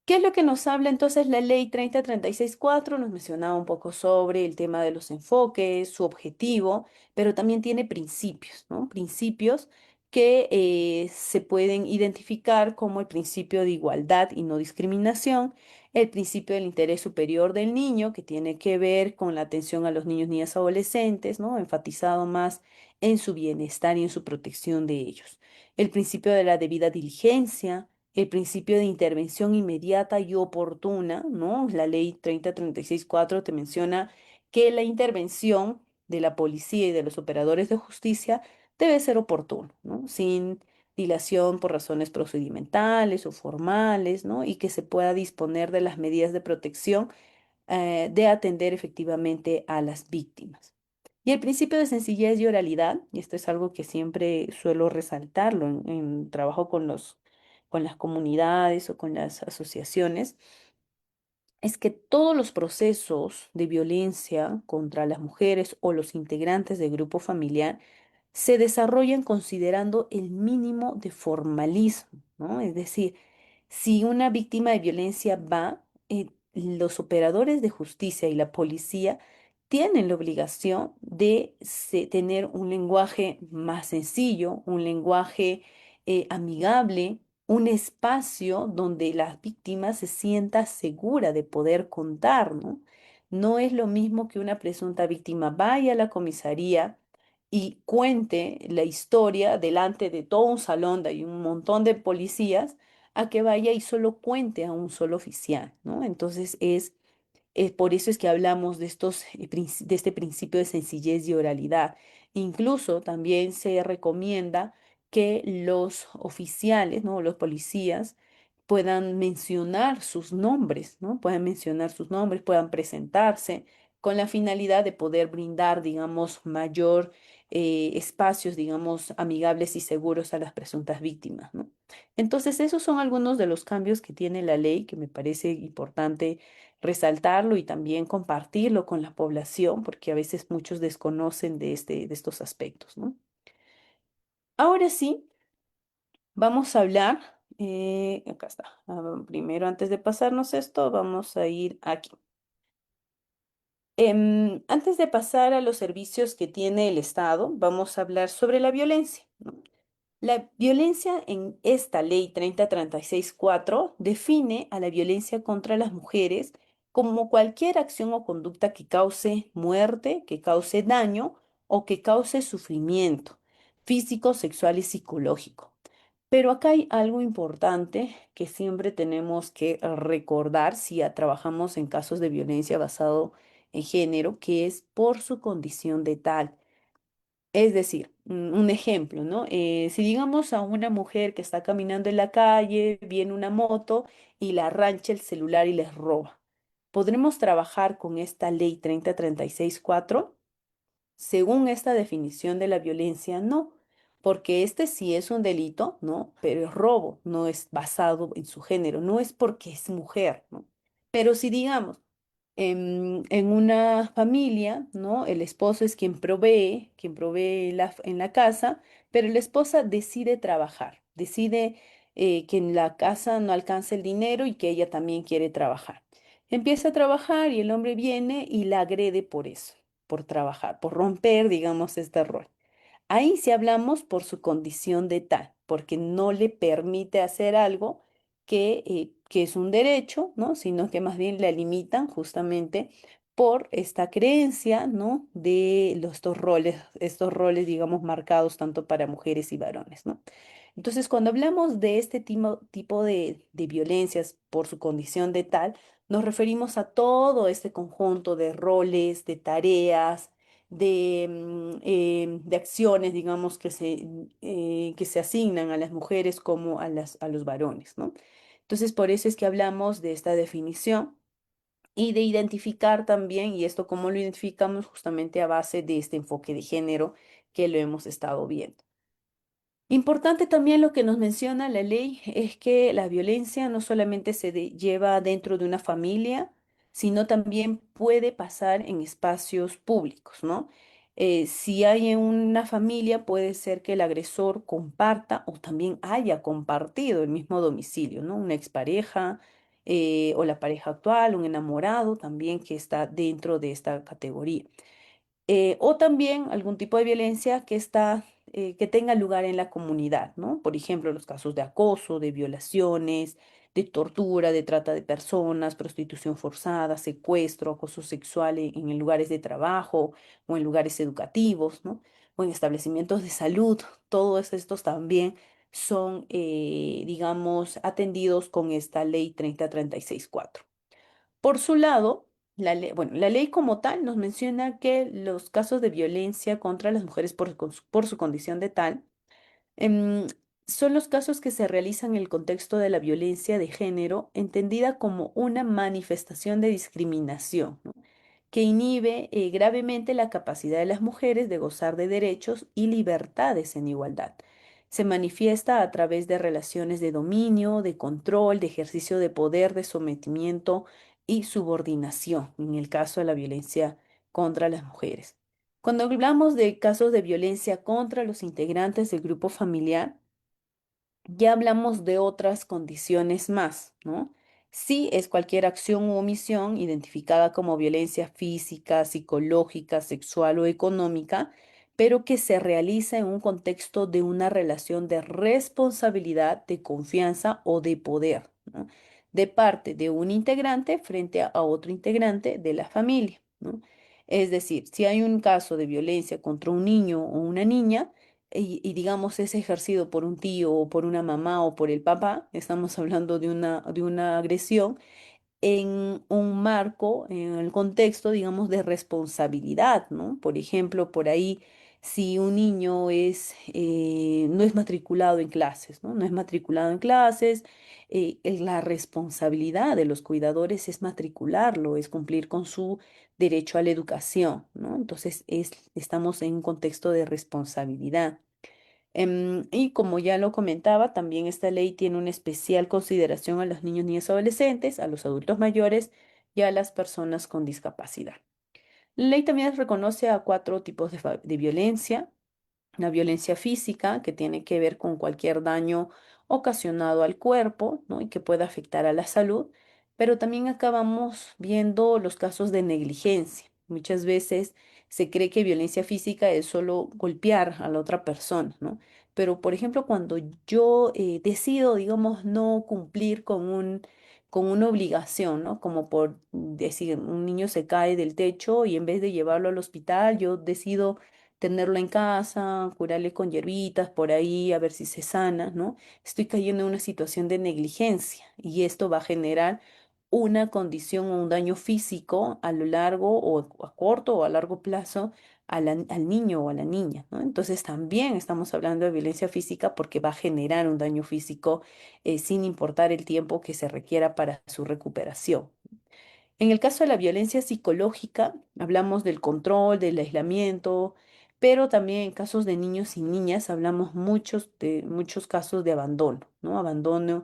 ¿Qué es lo que nos habla entonces la ley 3036-4? Nos mencionaba un poco sobre el tema de los enfoques, su objetivo, pero también tiene principios, ¿no? Principios que se pueden identificar como el principio de igualdad y no discriminación, el principio del interés superior del niño, que tiene que ver con la atención a los niños, niñas, adolescentes, ¿no? Enfatizado más en su bienestar y en su protección de ellos. El principio de la debida diligencia, el principio de intervención inmediata y oportuna, ¿no? La ley 3036-4 te menciona que la intervención de la policía y de los operadores de justicia debe ser oportuno, ¿no? Sin dilación por razones procedimentales o formales, ¿no? Y que se pueda disponer de las medidas de protección de atender efectivamente a las víctimas. Y el principio de sencillez y oralidad, y esto es algo que siempre suelo resaltarlo en trabajo con las comunidades o con las asociaciones, es que todos los procesos de violencia contra las mujeres o los integrantes del grupo familiar se desarrollan considerando el mínimo de formalismo, ¿no? Es decir, si una víctima de violencia va, los operadores de justicia y la policía tienen la obligación de tener un lenguaje más sencillo, un lenguaje amigable, un espacio donde la víctima se sienta segura de poder contar, ¿no? No es lo mismo que una presunta víctima vaya a la comisaría y cuente la historia delante de todo un salón de un montón de policías a que vaya y solo cuente a un solo oficial, ¿no? Entonces por eso es que hablamos de de este principio de sencillez y oralidad. Incluso también se recomienda que los oficiales, ¿no? Los policías puedan mencionar sus nombres, ¿no? Puedan mencionar sus nombres, puedan presentarse con la finalidad de poder brindar, digamos, mayor espacios, digamos, amigables y seguros a las presuntas víctimas, ¿no? Entonces, esos son algunos de los cambios que tiene la ley que me parece importante resaltarlo y también compartirlo con la población, porque a veces muchos desconocen de estos aspectos, ¿no? Ahora sí, vamos a hablar, acá está. Primero, antes de pasarnos esto, vamos a ir aquí. Antes de pasar a los servicios que tiene el Estado, vamos a hablar sobre la violencia, ¿no? La violencia en esta ley 3036-4 define a la violencia contra las mujeres como cualquier acción o conducta que cause muerte, que cause daño o que cause sufrimiento físico, sexual y psicológico. Pero acá hay algo importante que siempre tenemos que recordar si trabajamos en casos de violencia basado en género, que es por su condición de tal. Es decir, un ejemplo, ¿no? Si digamos a una mujer que está caminando en la calle, viene una moto y la arrancha el celular y les roba. ¿Podremos trabajar con esta ley 3036-4? Según esta definición de la violencia, no, porque este sí es un delito, ¿no? Pero es robo, no es basado en su género, no es porque es mujer, ¿no? Pero si digamos, en una familia, ¿no? El esposo es quien provee en la casa, pero la esposa decide trabajar, decide que en la casa no alcanza el dinero y que ella también quiere trabajar. Empieza a trabajar y el hombre viene y la agrede por eso, por trabajar, por romper, digamos, este rol. Ahí sí hablamos por su condición de tal, porque no le permite hacer algo que es un derecho, ¿no? Sino que más bien la limitan justamente por esta creencia, ¿no? De estos roles, digamos, marcados tanto para mujeres y varones, ¿no? Entonces, cuando hablamos de este tipo de violencias por su condición de tal, nos referimos a todo este conjunto de roles, de tareas, de acciones, digamos, que se asignan a las mujeres como a los varones, ¿no? Entonces, por eso es que hablamos de esta definición y de identificar también, y esto cómo lo identificamos justamente a base de este enfoque de género que lo hemos estado viendo. Importante también lo que nos menciona la ley es que la violencia no solamente lleva dentro de una familia, sino también puede pasar en espacios públicos, ¿no? Si hay en una familia, puede ser que el agresor comparta o también haya compartido el mismo domicilio, ¿no? Una expareja o la pareja actual, un enamorado también que está dentro de esta categoría o también algún tipo de violencia que tenga lugar en la comunidad, ¿no? Por ejemplo, los casos de acoso, de violaciones, de tortura, de trata de personas, prostitución forzada, secuestro, acoso sexual en lugares de trabajo o en lugares educativos, ¿no? O en establecimientos de salud. Todos estos también son, digamos, atendidos con esta ley 3036-4. Por su lado, bueno, la ley como tal nos menciona que los casos de violencia contra las mujeres por su condición de tal em, son los casos que se realizan en el contexto de la violencia de género, entendida como una manifestación de discriminación, ¿no? Que inhibe gravemente la capacidad de las mujeres de gozar de derechos y libertades en igualdad. Se manifiesta a través de relaciones de dominio, de control, de ejercicio de poder, de sometimiento y subordinación, en el caso de la violencia contra las mujeres. Cuando hablamos de casos de violencia contra los integrantes del grupo familiar, ya hablamos de otras condiciones más, ¿no? Sí es cualquier acción u omisión identificada como violencia física, psicológica, sexual o económica, pero que se realiza en un contexto de una relación de responsabilidad, de confianza o de poder, ¿no? De parte de un integrante frente a otro integrante de la familia, ¿no? Es decir, si hay un caso de violencia contra un niño o una niña, digamos es ejercido por un tío o por una mamá o por el papá, estamos hablando de una agresión en un marco, en el contexto, digamos, de responsabilidad, ¿no? Por ejemplo, por ahí, si un niño no es matriculado en clases, ¿no? No es matriculado en clases, es la responsabilidad de los cuidadores es matricularlo, es cumplir con su derecho a la educación, ¿no? Entonces, estamos en un contexto de responsabilidad. Y como ya lo comentaba, también esta ley tiene una especial consideración a los niños, niñas y adolescentes, a los adultos mayores y a las personas con discapacidad. La ley también reconoce a cuatro tipos de violencia: la violencia física, que tiene que ver con cualquier daño ocasionado al cuerpo, ¿no? Y que pueda afectar a la salud, pero también acabamos viendo los casos de negligencia. Muchas veces se cree que violencia física es solo golpear a la otra persona, ¿no? Pero, por ejemplo, cuando yo decido, digamos, no cumplir con una obligación, ¿no? Como por decir, un niño se cae del techo y en vez de llevarlo al hospital, yo decido tenerlo en casa, curarle con hierbitas por ahí, a ver si se sana, ¿no? Estoy cayendo en una situación de negligencia y esto va a generar una condición o un daño físico a lo largo o a corto o a largo plazo al niño o a la niña, ¿no? Entonces también estamos hablando de violencia física porque va a generar un daño físico sin importar el tiempo que se requiera para su recuperación. En el caso de la violencia psicológica, hablamos del control, del aislamiento, pero también en casos de niños y niñas hablamos de muchos casos de abandono, ¿no? Abandono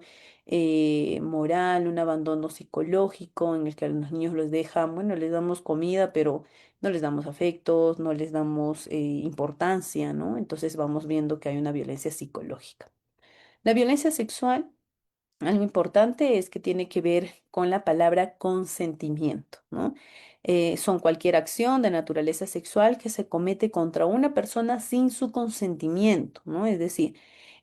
moral, un abandono psicológico en el que a los niños los dejan, bueno, les damos comida, pero no les damos afectos, no les damos importancia, ¿no? Entonces vamos viendo que hay una violencia psicológica. La violencia sexual. Algo importante es que tiene que ver con la palabra consentimiento, ¿no? Son cualquier acción de naturaleza sexual que se comete contra una persona sin su consentimiento, ¿no? Es decir,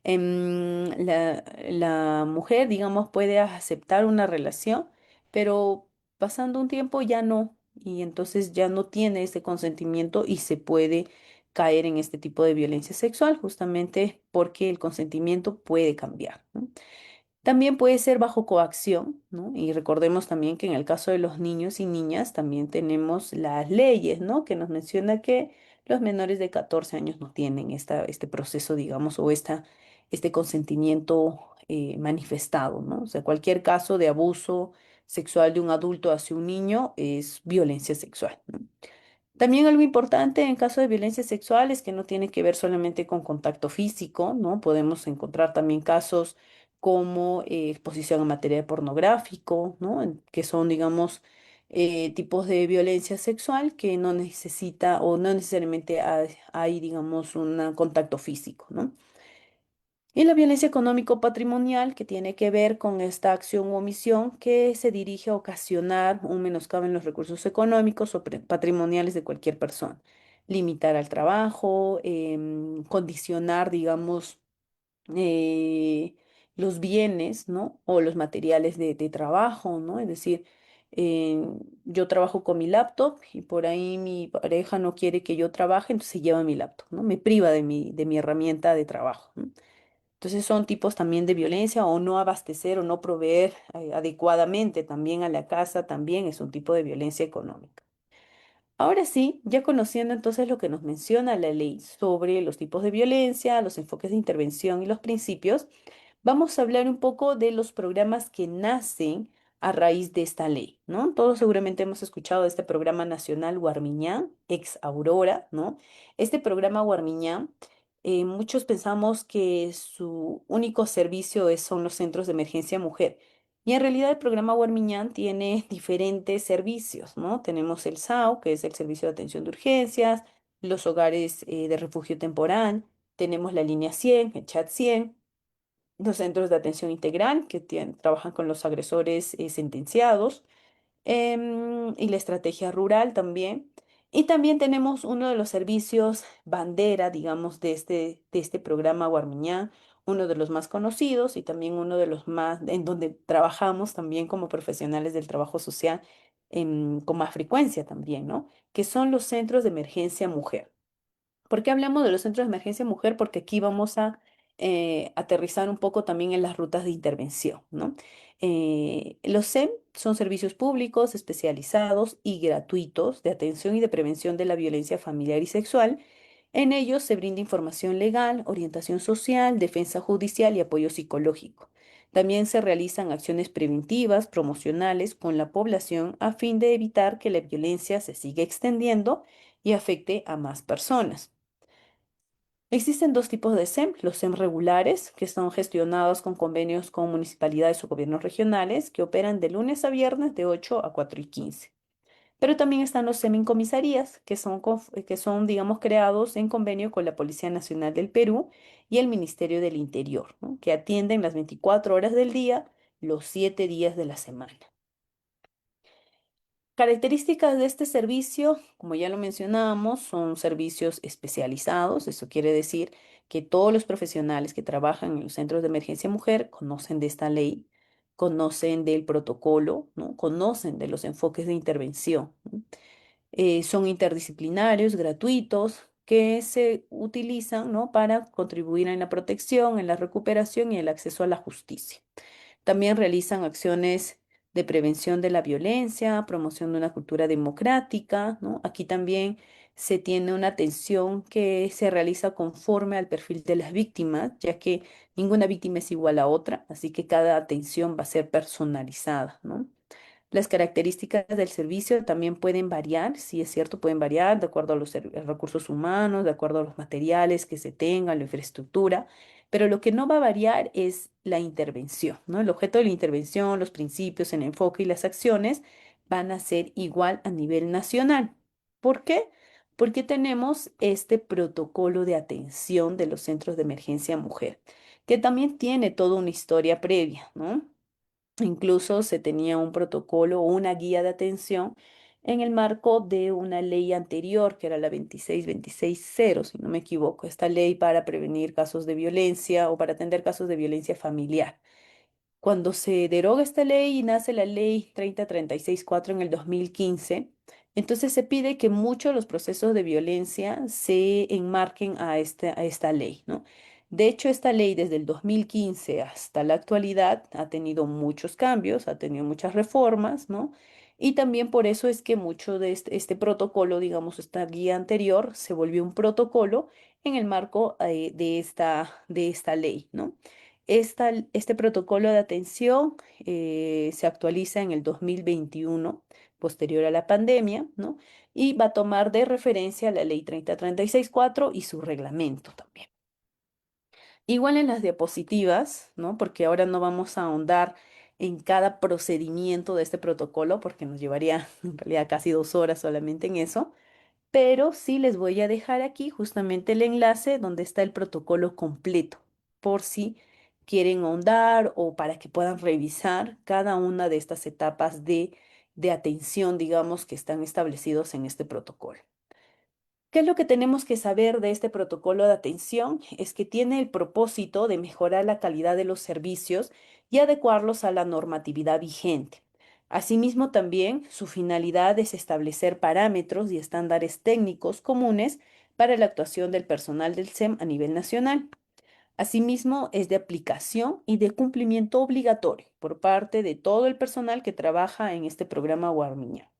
la mujer, digamos, puede aceptar una relación, pero pasando un tiempo ya no, y entonces ya no tiene ese consentimiento y se puede caer en este tipo de violencia sexual, justamente porque el consentimiento puede cambiar, ¿no? También puede ser bajo coacción, ¿no? Y recordemos también que en el caso de los niños y niñas también tenemos las leyes, ¿no? Que nos menciona que los menores de 14 años no tienen este proceso, digamos, o este consentimiento manifestado, ¿no? O sea, cualquier caso de abuso sexual de un adulto hacia un niño es violencia sexual, ¿no? También algo importante en caso de violencia sexual es que no tiene que ver solamente con contacto físico, ¿no? Podemos encontrar también casos como exposición a material pornográfico, ¿no? Que son, digamos, tipos de violencia sexual que no necesita o no necesariamente hay, digamos, un contacto físico, ¿no? Y la violencia económico-patrimonial, que tiene que ver con esta acción u omisión que se dirige a ocasionar un menoscabo en los recursos económicos o patrimoniales de cualquier persona. Limitar al trabajo, condicionar, digamos, eh, los bienes, ¿no? O los materiales de trabajo, ¿no? Es decir, eh, yo trabajo con mi laptop y por ahí mi pareja no quiere que yo trabaje, entonces se lleva mi laptop, ¿no? Me priva de mi herramienta de trabajo, ¿no? Entonces son tipos también de violencia o no abastecer o no proveer adecuadamente también a la casa, también es un tipo de violencia económica. Ahora sí, ya conociendo entonces lo que nos menciona la ley sobre los tipos de violencia, los enfoques de intervención y los principios, vamos a hablar un poco de los programas que nacen a raíz de esta ley, ¿no? Todos seguramente hemos escuchado de este programa nacional Guarmiñán, ex Aurora, ¿no? Este programa Guarmiñán, muchos pensamos que su único servicio son los centros de emergencia mujer. Y en realidad el programa Guarmiñán tiene diferentes servicios, ¿no? Tenemos el SAU, que es el Servicio de Atención de Urgencias, los hogares de refugio temporal, tenemos la línea 100, el chat 100, los centros de atención integral que trabajan con los agresores sentenciados, y la estrategia rural también. Y también tenemos uno de los servicios bandera, digamos, de este programa Guarmiñán, uno de los más conocidos y también uno de los más, en donde trabajamos también como profesionales del trabajo social con más frecuencia también, ¿no? Que son los centros de emergencia mujer. ¿Por qué hablamos de los centros de emergencia mujer? Porque aquí vamos a aterrizar un poco también en las rutas de intervención, ¿no? Los SEM son servicios públicos especializados y gratuitos de atención y de prevención de la violencia familiar y sexual. En ellos se brinda información legal, orientación social, defensa judicial y apoyo psicológico. También se realizan acciones preventivas, promocionales con la población a fin de evitar que la violencia se siga extendiendo y afecte a más personas. Existen dos tipos de SEM, los SEM regulares, que son gestionados con convenios con municipalidades o gobiernos regionales, que operan de lunes a viernes de 8 a 4 y 15. Pero también están los SEM en comisarías, que son, digamos, creados en convenio con la Policía Nacional del Perú y el Ministerio del Interior, ¿no? Que atienden las 24 horas del día, los 7 días de la semana. Características de este servicio, como ya lo mencionábamos, son servicios especializados. Eso quiere decir que todos los profesionales que trabajan en los centros de emergencia mujer conocen de esta ley, conocen del protocolo, ¿no? Conocen de los enfoques de intervención, ¿no? Son interdisciplinarios, gratuitos, que se utilizan, ¿no? Para contribuir en la protección, en la recuperación y el acceso a la justicia. También realizan acciones de prevención de la violencia, promoción de una cultura democrática, ¿no? Aquí también se tiene una atención que se realiza conforme al perfil de las víctimas, ya que ninguna víctima es igual a otra, así que cada atención va a ser personalizada, ¿no? Las características del servicio también pueden variar, sí es cierto, pueden variar de acuerdo a los recursos humanos, de acuerdo a los materiales que se tengan, la infraestructura, pero lo que no va a variar es la intervención, ¿no? El objeto de la intervención, los principios, el enfoque y las acciones van a ser igual a nivel nacional. ¿Por qué? Porque tenemos este protocolo de atención de los centros de emergencia mujer, que también tiene toda una historia previa, ¿no? Incluso se tenía un protocolo o una guía de atención en el marco de una ley anterior, que era la 26.26.0, si no me equivoco, esta ley para prevenir casos de violencia o para atender casos de violencia familiar. Cuando se deroga esta ley y nace la ley 3036-4 en el 2015, entonces se pide que muchos de los procesos de violencia se enmarquen a esta ley, ¿no? De hecho, esta ley desde el 2015 hasta la actualidad ha tenido muchos cambios, ha tenido muchas reformas, ¿no? Y también por eso es que mucho de este protocolo, digamos, esta guía anterior, se volvió un protocolo en el marco de esta ley, ¿no? Este protocolo de atención se actualiza en el 2021, posterior a la pandemia, ¿no? Y va a tomar de referencia la ley 30364 y su reglamento también. Igual en las diapositivas, ¿no? Porque ahora no vamos a ahondar en cada procedimiento de este protocolo, porque nos llevaría en realidad casi 2 horas solamente en eso, pero sí les voy a dejar aquí justamente el enlace donde está el protocolo completo, por si quieren ahondar o para que puedan revisar cada una de estas etapas de atención, digamos, que están establecidos en este protocolo. ¿Qué es lo que tenemos que saber de este protocolo de atención? Es que tiene el propósito de mejorar la calidad de los servicios y adecuarlos a la normatividad vigente. Asimismo, también su finalidad es establecer parámetros y estándares técnicos comunes para la actuación del personal del SEM a nivel nacional. Asimismo, es de aplicación y de cumplimiento obligatorio por parte de todo el personal que trabaja en este programa Warmiña.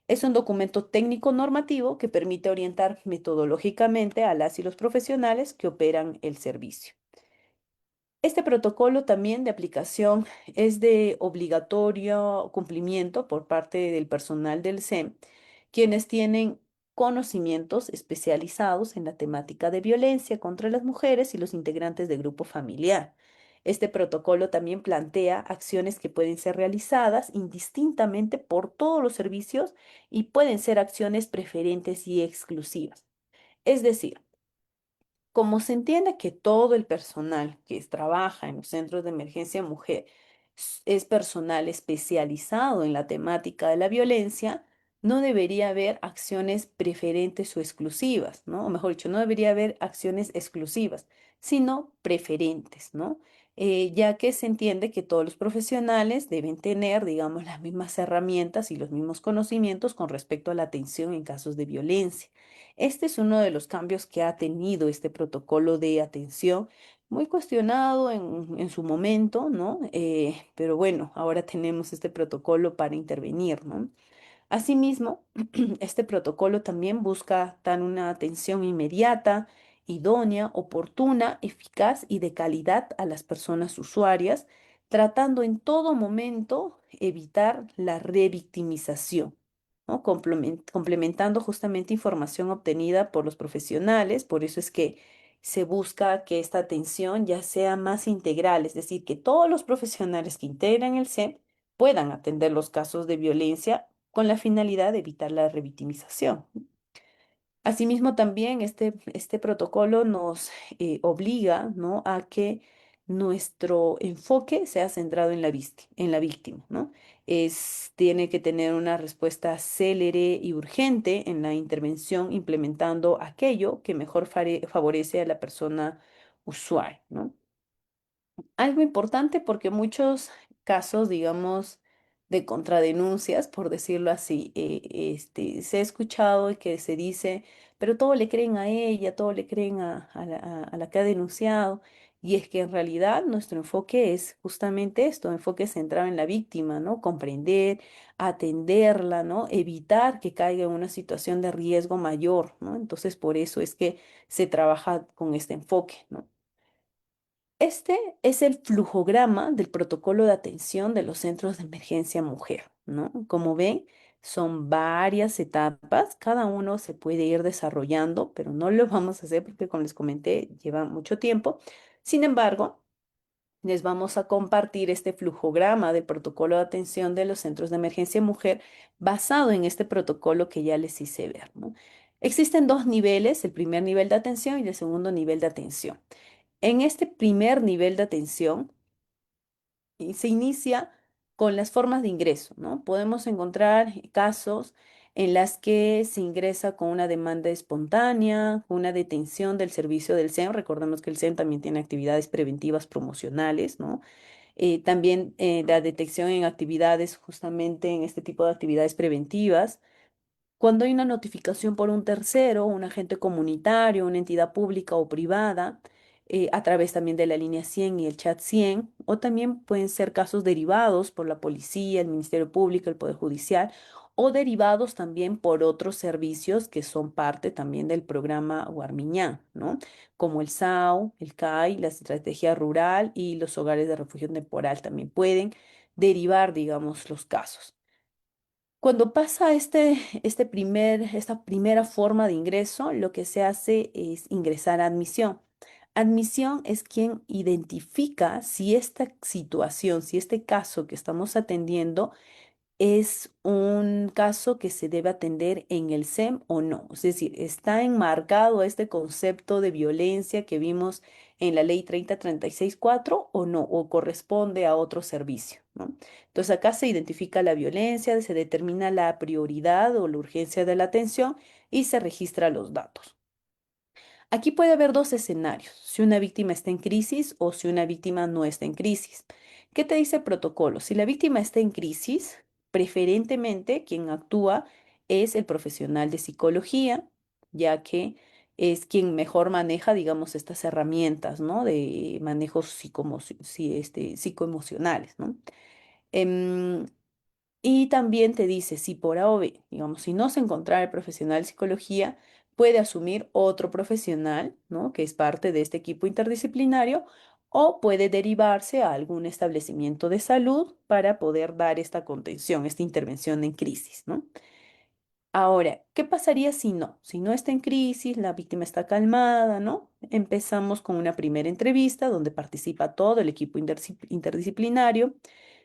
Es un documento técnico normativo que permite orientar metodológicamente a las y los profesionales que operan el servicio. Este protocolo también de aplicación es de obligatorio cumplimiento por parte del personal del SEM, quienes tienen conocimientos especializados en la temática de violencia contra las mujeres y los integrantes de grupo familiar. Este protocolo también plantea acciones que pueden ser realizadas indistintamente por todos los servicios y pueden ser acciones preferentes y exclusivas. Es decir, como se entiende que todo el personal que trabaja en los centros de emergencia mujer es personal especializado en la temática de la violencia, no debería haber acciones preferentes o exclusivas, ¿no? O mejor dicho, no debería haber acciones exclusivas, sino preferentes, ¿no? Ya que se entiende que todos los profesionales deben tener, digamos, las mismas herramientas y los mismos conocimientos con respecto a la atención en casos de violencia. Este es uno de los cambios que ha tenido este protocolo de atención, muy cuestionado en su momento, ¿no? Pero bueno, ahora tenemos este protocolo para intervenir, ¿no? Asimismo, este protocolo también busca dar una atención inmediata, idónea, oportuna, eficaz y de calidad a las personas usuarias, tratando en todo momento evitar la revictimización, ¿no? Complementando justamente información obtenida por los profesionales. Por eso es que se busca que esta atención ya sea más integral, es decir, que todos los profesionales que integran el SEM puedan atender los casos de violencia con la finalidad de evitar la revictimización. Asimismo, también este protocolo nos obliga, ¿no? A que nuestro enfoque sea centrado en la víctima, ¿no? Tiene que tener una respuesta célere y urgente en la intervención, implementando aquello que mejor favorece a la persona usuaria, ¿no? Algo importante porque muchos casos, digamos, de contradenuncias, por decirlo así, se ha escuchado y que se dice, pero todo le creen a ella, todo le creen a la que ha denunciado, y es que en realidad nuestro enfoque es justamente esto, enfoque centrado en la víctima, ¿no? Comprender, atenderla, ¿no? Evitar que caiga en una situación de riesgo mayor, ¿no? Entonces, por eso es que se trabaja con este enfoque, ¿no? Este es el flujograma del protocolo de atención de los centros de emergencia mujer, ¿no? Como ven, son varias etapas, cada uno se puede ir desarrollando, pero no lo vamos a hacer porque, como les comenté, lleva mucho tiempo. Sin embargo, les vamos a compartir este flujograma del protocolo de atención de los centros de emergencia mujer basado en este protocolo que ya les hice ver, ¿no? Existen dos niveles, el primer nivel de atención y el segundo nivel de atención. En este primer nivel de atención se inicia con las formas de ingreso, ¿no? Podemos encontrar casos en las que se ingresa con una demanda espontánea, con una detención del servicio del SEM. Recordemos que el SEM también tiene actividades preventivas promocionales, ¿no? También la detección en actividades, justamente en este tipo de actividades preventivas. Cuando hay una notificación por un tercero, un agente comunitario, una entidad pública o privada, a través también de la línea 100 y el chat 100, o también pueden ser casos derivados por la policía, el Ministerio Público, el Poder Judicial, o derivados también por otros servicios que son parte también del programa Guarmiñán, ¿no? Como el SAU, el CAI, la estrategia rural y los hogares de refugio temporal también pueden derivar, digamos, los casos. Cuando pasa esta primera forma de ingreso, lo que se hace es ingresar a admisión. Admisión es quien identifica si esta situación, si este caso que estamos atendiendo es un caso que se debe atender en el SEM o no. Es decir, está enmarcado este concepto de violencia que vimos en la ley 3036-4 o no, o corresponde a otro servicio, ¿no? Entonces acá se identifica la violencia, se determina la prioridad o la urgencia de la atención y se registra los datos. Aquí puede haber dos escenarios, si una víctima está en crisis o si una víctima no está en crisis. ¿Qué te dice el protocolo? Si la víctima está en crisis, preferentemente quien actúa es el profesional de psicología, ya que es quien mejor maneja, digamos, estas herramientas, ¿no? De manejos psicoemocionales, ¿no? Em, y también te dice si por A o B, digamos, si no se encontrara el profesional de psicología, puede asumir otro profesional, ¿no? Que es parte de este equipo interdisciplinario, o puede derivarse a algún establecimiento de salud para poder dar esta contención, esta intervención en crisis, ¿no? Ahora, ¿qué pasaría si no? Si no está en crisis, la víctima está calmada, ¿no? Empezamos con una primera entrevista donde participa todo el equipo interdisciplinario.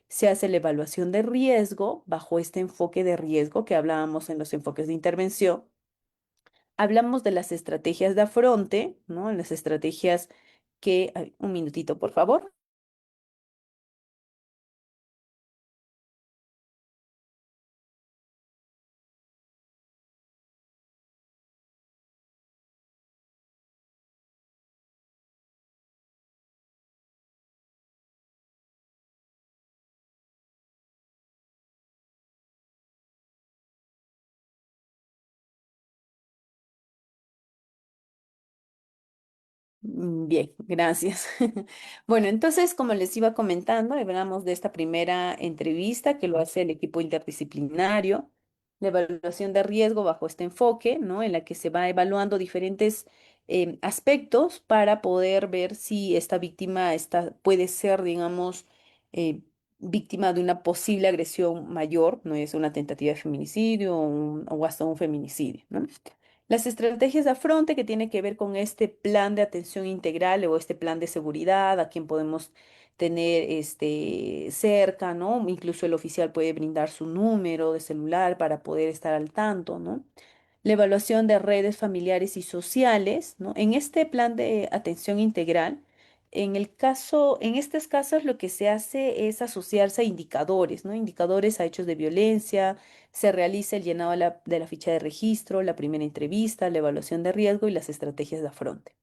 Se hace la evaluación de riesgo bajo este enfoque de riesgo que hablábamos en los enfoques de intervención. Hablamos de las estrategias de afronte, ¿no? Las estrategias ay, un minutito, por favor. Bien, gracias. Bueno, entonces, como les iba comentando, hablamos de esta primera entrevista que lo hace el equipo interdisciplinario, la evaluación de riesgo bajo este enfoque, ¿no? En la que se va evaluando diferentes aspectos para poder ver si esta víctima puede ser, digamos, eh, víctima de una posible agresión mayor, no es una tentativa de feminicidio o hasta un feminicidio, ¿no? Las estrategias de afronte que tiene que ver con este plan de atención integral o este plan de seguridad, a quien podemos tener cerca, ¿no? Incluso el oficial puede brindar su número de celular para poder estar al tanto, ¿no? La evaluación de redes familiares y sociales, ¿no? En este plan de atención integral, en estos casos lo que se hace es asociarse a indicadores, ¿no? Indicadores a hechos de violencia, se realiza el llenado de la ficha de registro, la primera entrevista, la evaluación de riesgo y las estrategias de afronte.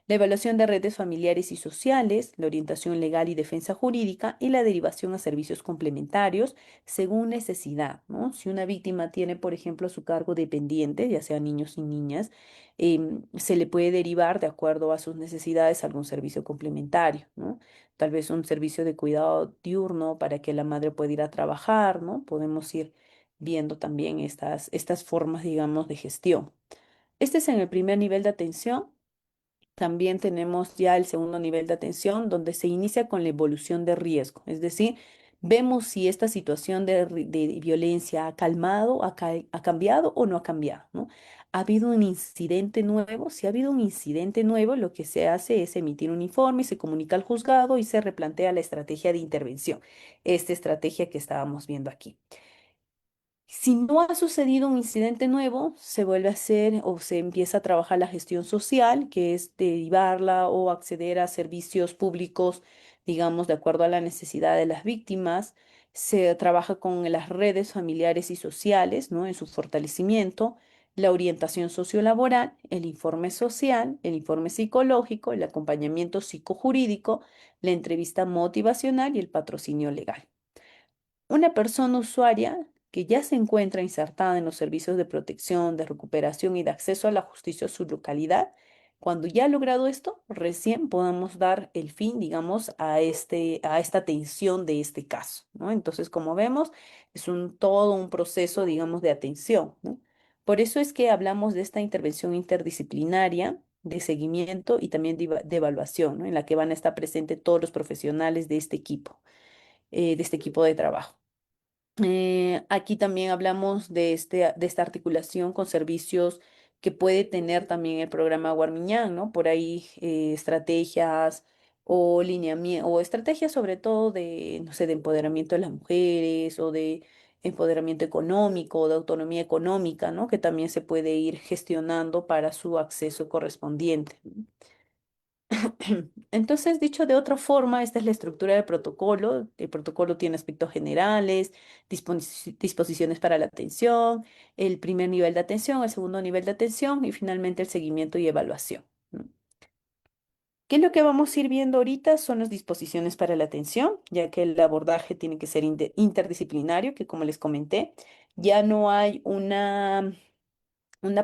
La evaluación de redes familiares y sociales, la orientación legal y defensa jurídica y la derivación a servicios complementarios según necesidad, ¿no? Si una víctima tiene, por ejemplo, a su cargo dependientes, ya sean niños y niñas, se le puede derivar de acuerdo a sus necesidades a algún servicio complementario, ¿no? Tal vez un servicio de cuidado diurno para que la madre pueda ir a trabajar, ¿no? Podemos ir viendo también estas formas, digamos, de gestión. Este es en el primer nivel de atención. También tenemos ya el segundo nivel de atención, donde se inicia con la evolución de riesgo, es decir, vemos si esta situación de violencia ha calmado, ha cambiado o no ha cambiado, ¿no? ¿Ha habido un incidente nuevo? Si ha habido un incidente nuevo, lo que se hace es emitir un informe, se comunica al juzgado y se replantea la estrategia de intervención, esta estrategia que estábamos viendo aquí. Si no ha sucedido un incidente nuevo, se vuelve a hacer o se empieza a trabajar la gestión social, que es derivarla o acceder a servicios públicos, digamos, de acuerdo a la necesidad de las víctimas. Se trabaja con las redes familiares y sociales, ¿no? En su fortalecimiento, la orientación sociolaboral, el informe social, el informe psicológico, el acompañamiento psicojurídico, la entrevista motivacional y el patrocinio legal. Una persona usuaria que ya se encuentra insertada en los servicios de protección, de recuperación y de acceso a la justicia en su localidad Cuando ya ha logrado esto, recién podamos dar el fin, digamos, a esta atención de este caso, ¿no? Entonces, como vemos, es todo un proceso, digamos, de atención, ¿no? Por eso es que hablamos de esta intervención interdisciplinaria, de seguimiento y también de evaluación, ¿no? En la que van a estar presentes todos los profesionales de este equipo de trabajo. Aquí también hablamos de esta articulación con servicios que puede tener también el programa Guarmiñán, ¿no? Por ahí estrategias o lineamientos, o estrategias sobre todo de, no sé, de empoderamiento de las mujeres o de empoderamiento económico o de autonomía económica, ¿no? Que también se puede ir gestionando para su acceso correspondiente, ¿no? Entonces, dicho de otra forma, esta es la estructura del protocolo. El protocolo tiene aspectos generales, disposiciones para la atención, el primer nivel de atención, el segundo nivel de atención y finalmente el seguimiento y evaluación, ¿no? ¿Qué es lo que vamos a ir viendo ahorita? Son las disposiciones para la atención, ya que el abordaje tiene que ser interdisciplinario, que como les comenté, ya no hay una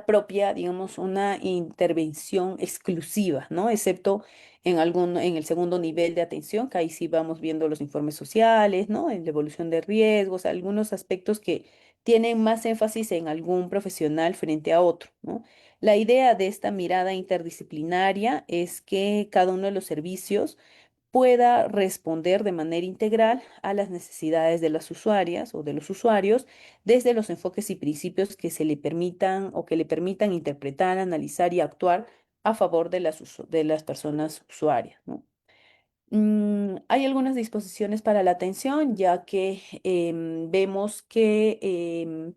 propia, digamos, una intervención exclusiva, ¿no? Excepto en el segundo nivel de atención, que ahí sí vamos viendo los informes sociales, ¿no? En la evolución de riesgos, algunos aspectos que tienen más énfasis en algún profesional frente a otro, ¿no? La idea de esta mirada interdisciplinaria es que cada uno de los servicios pueda responder de manera integral a las necesidades de las usuarias o de los usuarios desde los enfoques y principios que se le permitan o que le permitan interpretar, analizar y actuar a favor de de las personas usuarias, ¿no? Hay algunas disposiciones para la atención, ya que vemos que,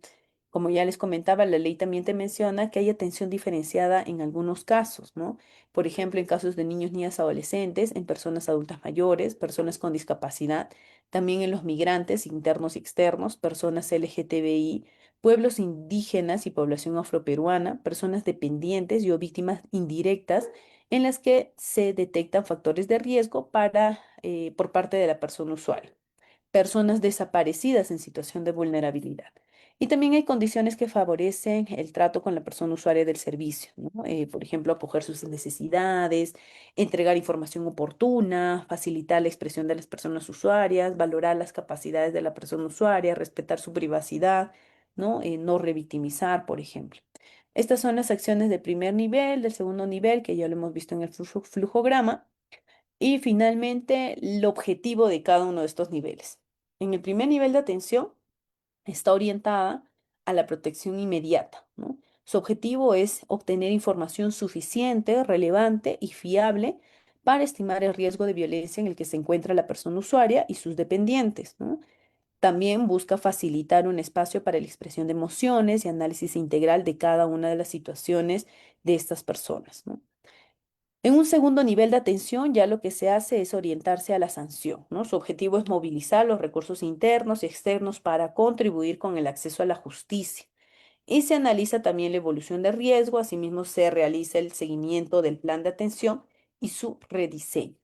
como ya les comentaba, la ley también te menciona que hay atención diferenciada en algunos casos, ¿no? Por ejemplo, en casos de niños, niñas, adolescentes, en personas adultas mayores, personas con discapacidad, también en los migrantes internos y externos, personas LGTBI, pueblos indígenas y población afroperuana, personas dependientes y o víctimas indirectas en las que se detectan factores de riesgo por parte de la persona usuaria, personas desaparecidas en situación de vulnerabilidad. Y también hay condiciones que favorecen el trato con la persona usuaria del servicio, ¿no? Por ejemplo, acoger sus necesidades, entregar información oportuna, facilitar la expresión de las personas usuarias, valorar las capacidades de la persona usuaria, respetar su privacidad, ¿no? No revictimizar, por ejemplo. Estas son las acciones del primer nivel, del segundo nivel, que ya lo hemos visto en el flujograma, y finalmente el objetivo de cada uno de estos niveles. En el primer nivel de atención está orientada a la protección inmediata, ¿no? Su objetivo es obtener información suficiente, relevante y fiable para estimar el riesgo de violencia en el que se encuentra la persona usuaria y sus dependientes, ¿no? También busca facilitar un espacio para la expresión de emociones y análisis integral de cada una de las situaciones de estas personas, ¿no? En un segundo nivel de atención, ya lo que se hace es orientarse a la sanción, ¿no? Su objetivo es movilizar los recursos internos y externos para contribuir con el acceso a la justicia. Y se analiza también la evolución de riesgo, asimismo se realiza el seguimiento del plan de atención y su rediseño.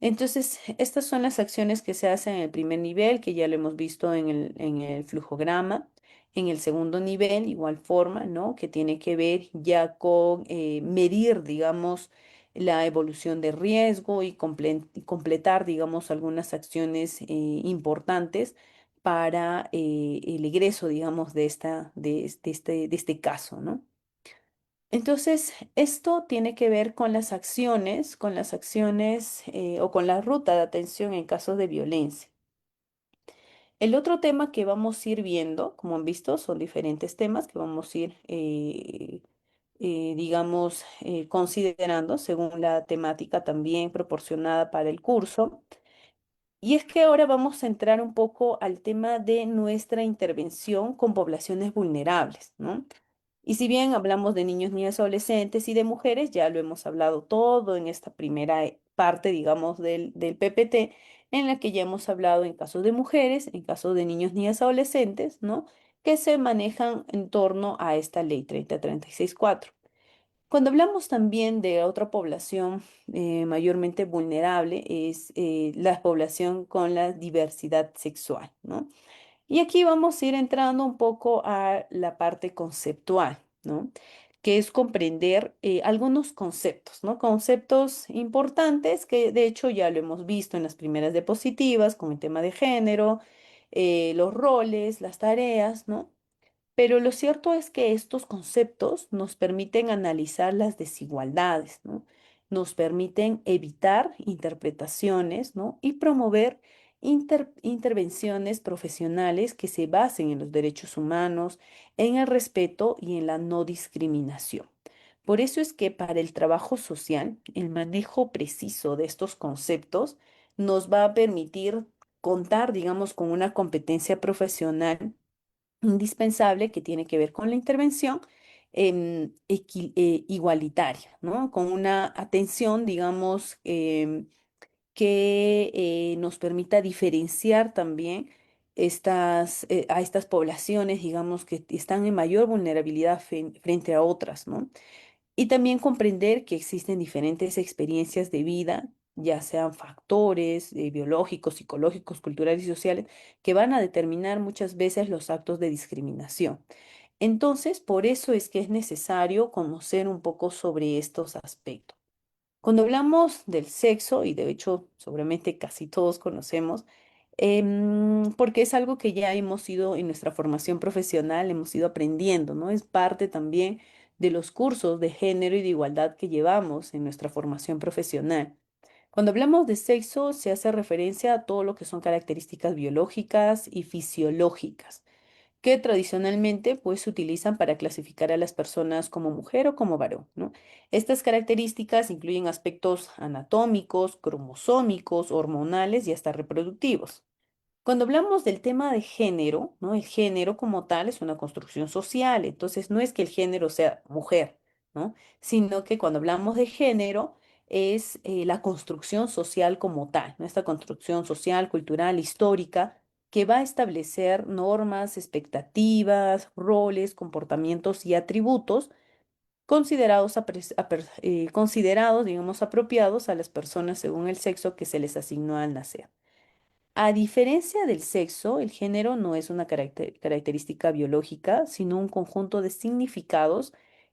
Entonces, estas son las acciones que se hacen en el primer nivel, que ya lo hemos visto en el flujograma. En el segundo nivel, igual forma, ¿no? Que tiene que ver ya con medir, digamos, la evolución de riesgo y y completar, digamos, algunas acciones importantes para el egreso, digamos, de este caso, ¿no? Entonces, esto tiene que ver con las acciones o con la ruta de atención en casos de violencia. El otro tema que vamos a ir viendo, como han visto, son diferentes temas que vamos a ir, digamos, considerando según la temática también proporcionada para el curso. Y es que ahora vamos a entrar un poco al tema de nuestra intervención con poblaciones vulnerables, ¿no? Y si bien hablamos de niños, niñas, adolescentes y de mujeres, ya lo hemos hablado todo en esta primera parte, digamos, del PPT, en la que ya hemos hablado en casos de mujeres, en casos de niños, niñas, adolescentes, ¿no? Que se manejan en torno a esta ley 30364. Cuando hablamos también de otra población mayormente vulnerable, es la población con la diversidad sexual, ¿no? Y aquí vamos a ir entrando un poco a la parte conceptual, ¿no? que es comprender algunos conceptos, ¿no? Conceptos importantes que de hecho ya lo hemos visto en las primeras diapositivas, como el tema de género, los roles, las tareas, ¿no? Pero lo cierto es que estos conceptos nos permiten analizar las desigualdades, ¿no? Nos permiten evitar interpretaciones, ¿no? Y promover intervenciones profesionales que se basen en los derechos humanos, en el respeto y en la no discriminación. Por eso es que para el trabajo social, el manejo preciso de estos conceptos nos va a permitir contar, digamos, con una competencia profesional indispensable que tiene que ver con la intervención igualitaria, ¿no? Con una atención, digamos, que nos permita diferenciar también a estas poblaciones, digamos, que están en mayor vulnerabilidad frente a otras, ¿no? Y también comprender que existen diferentes experiencias de vida, ya sean factores biológicos, psicológicos, culturales y sociales, que van a determinar muchas veces los actos de discriminación. Entonces, por eso es que es necesario conocer un poco sobre estos aspectos. Cuando hablamos del sexo, y de hecho seguramente casi todos conocemos, porque es algo que ya hemos ido en nuestra formación profesional, hemos ido aprendiendo, ¿no? Es parte también de los cursos de género y de igualdad que llevamos en nuestra formación profesional. Cuando hablamos de sexo, se hace referencia a todo lo que son características biológicas y fisiológicas que tradicionalmente pues se utilizan para clasificar a las personas como mujer o como varón, ¿no? Estas características incluyen aspectos anatómicos, cromosómicos, hormonales y hasta reproductivos. Cuando hablamos del tema de género, ¿no? El género como tal es una construcción social, entonces no es que el género sea mujer, ¿no? Sino que cuando hablamos de género es la construcción social como tal, ¿no? Esta construcción social, cultural, histórica, que va a establecer normas, expectativas, roles, comportamientos y atributos considerados, digamos, apropiados a las personas según el sexo que se les asignó al nacer. A diferencia del sexo, el género no es una característica biológica, sino un conjunto de significados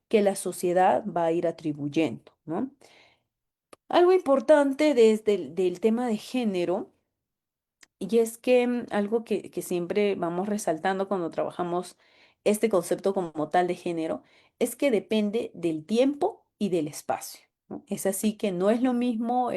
que la sociedad va a ir atribuyendo, ¿no? Algo importante desde del tema de género, y es que algo que siempre vamos resaltando cuando trabajamos este concepto como tal de género, es que depende del tiempo y del espacio, ¿no? Es así que no es lo mismo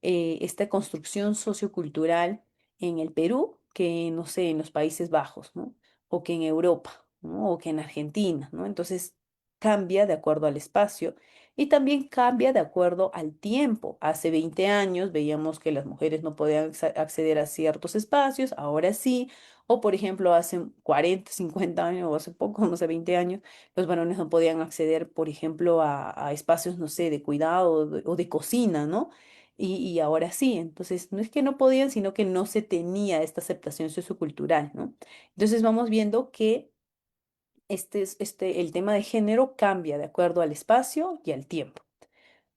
esta construcción sociocultural en el Perú que, no sé, en los Países Bajos, ¿no? O que en Europa, ¿no? O que en Argentina, ¿no? Entonces cambia de acuerdo al espacio y también cambia de acuerdo al tiempo. Hace 20 años veíamos que las mujeres no podían acceder a ciertos espacios, ahora sí. O por ejemplo, hace 40, 50 años o hace poco, no sé, 20 años, los varones no podían acceder, por ejemplo, a espacios, no sé, de cuidado o de cocina, ¿no? Y ahora sí. Entonces, no es que no podían, sino que no se tenía esta aceptación sociocultural, ¿no? Entonces vamos viendo que el tema de género cambia de acuerdo al espacio y al tiempo.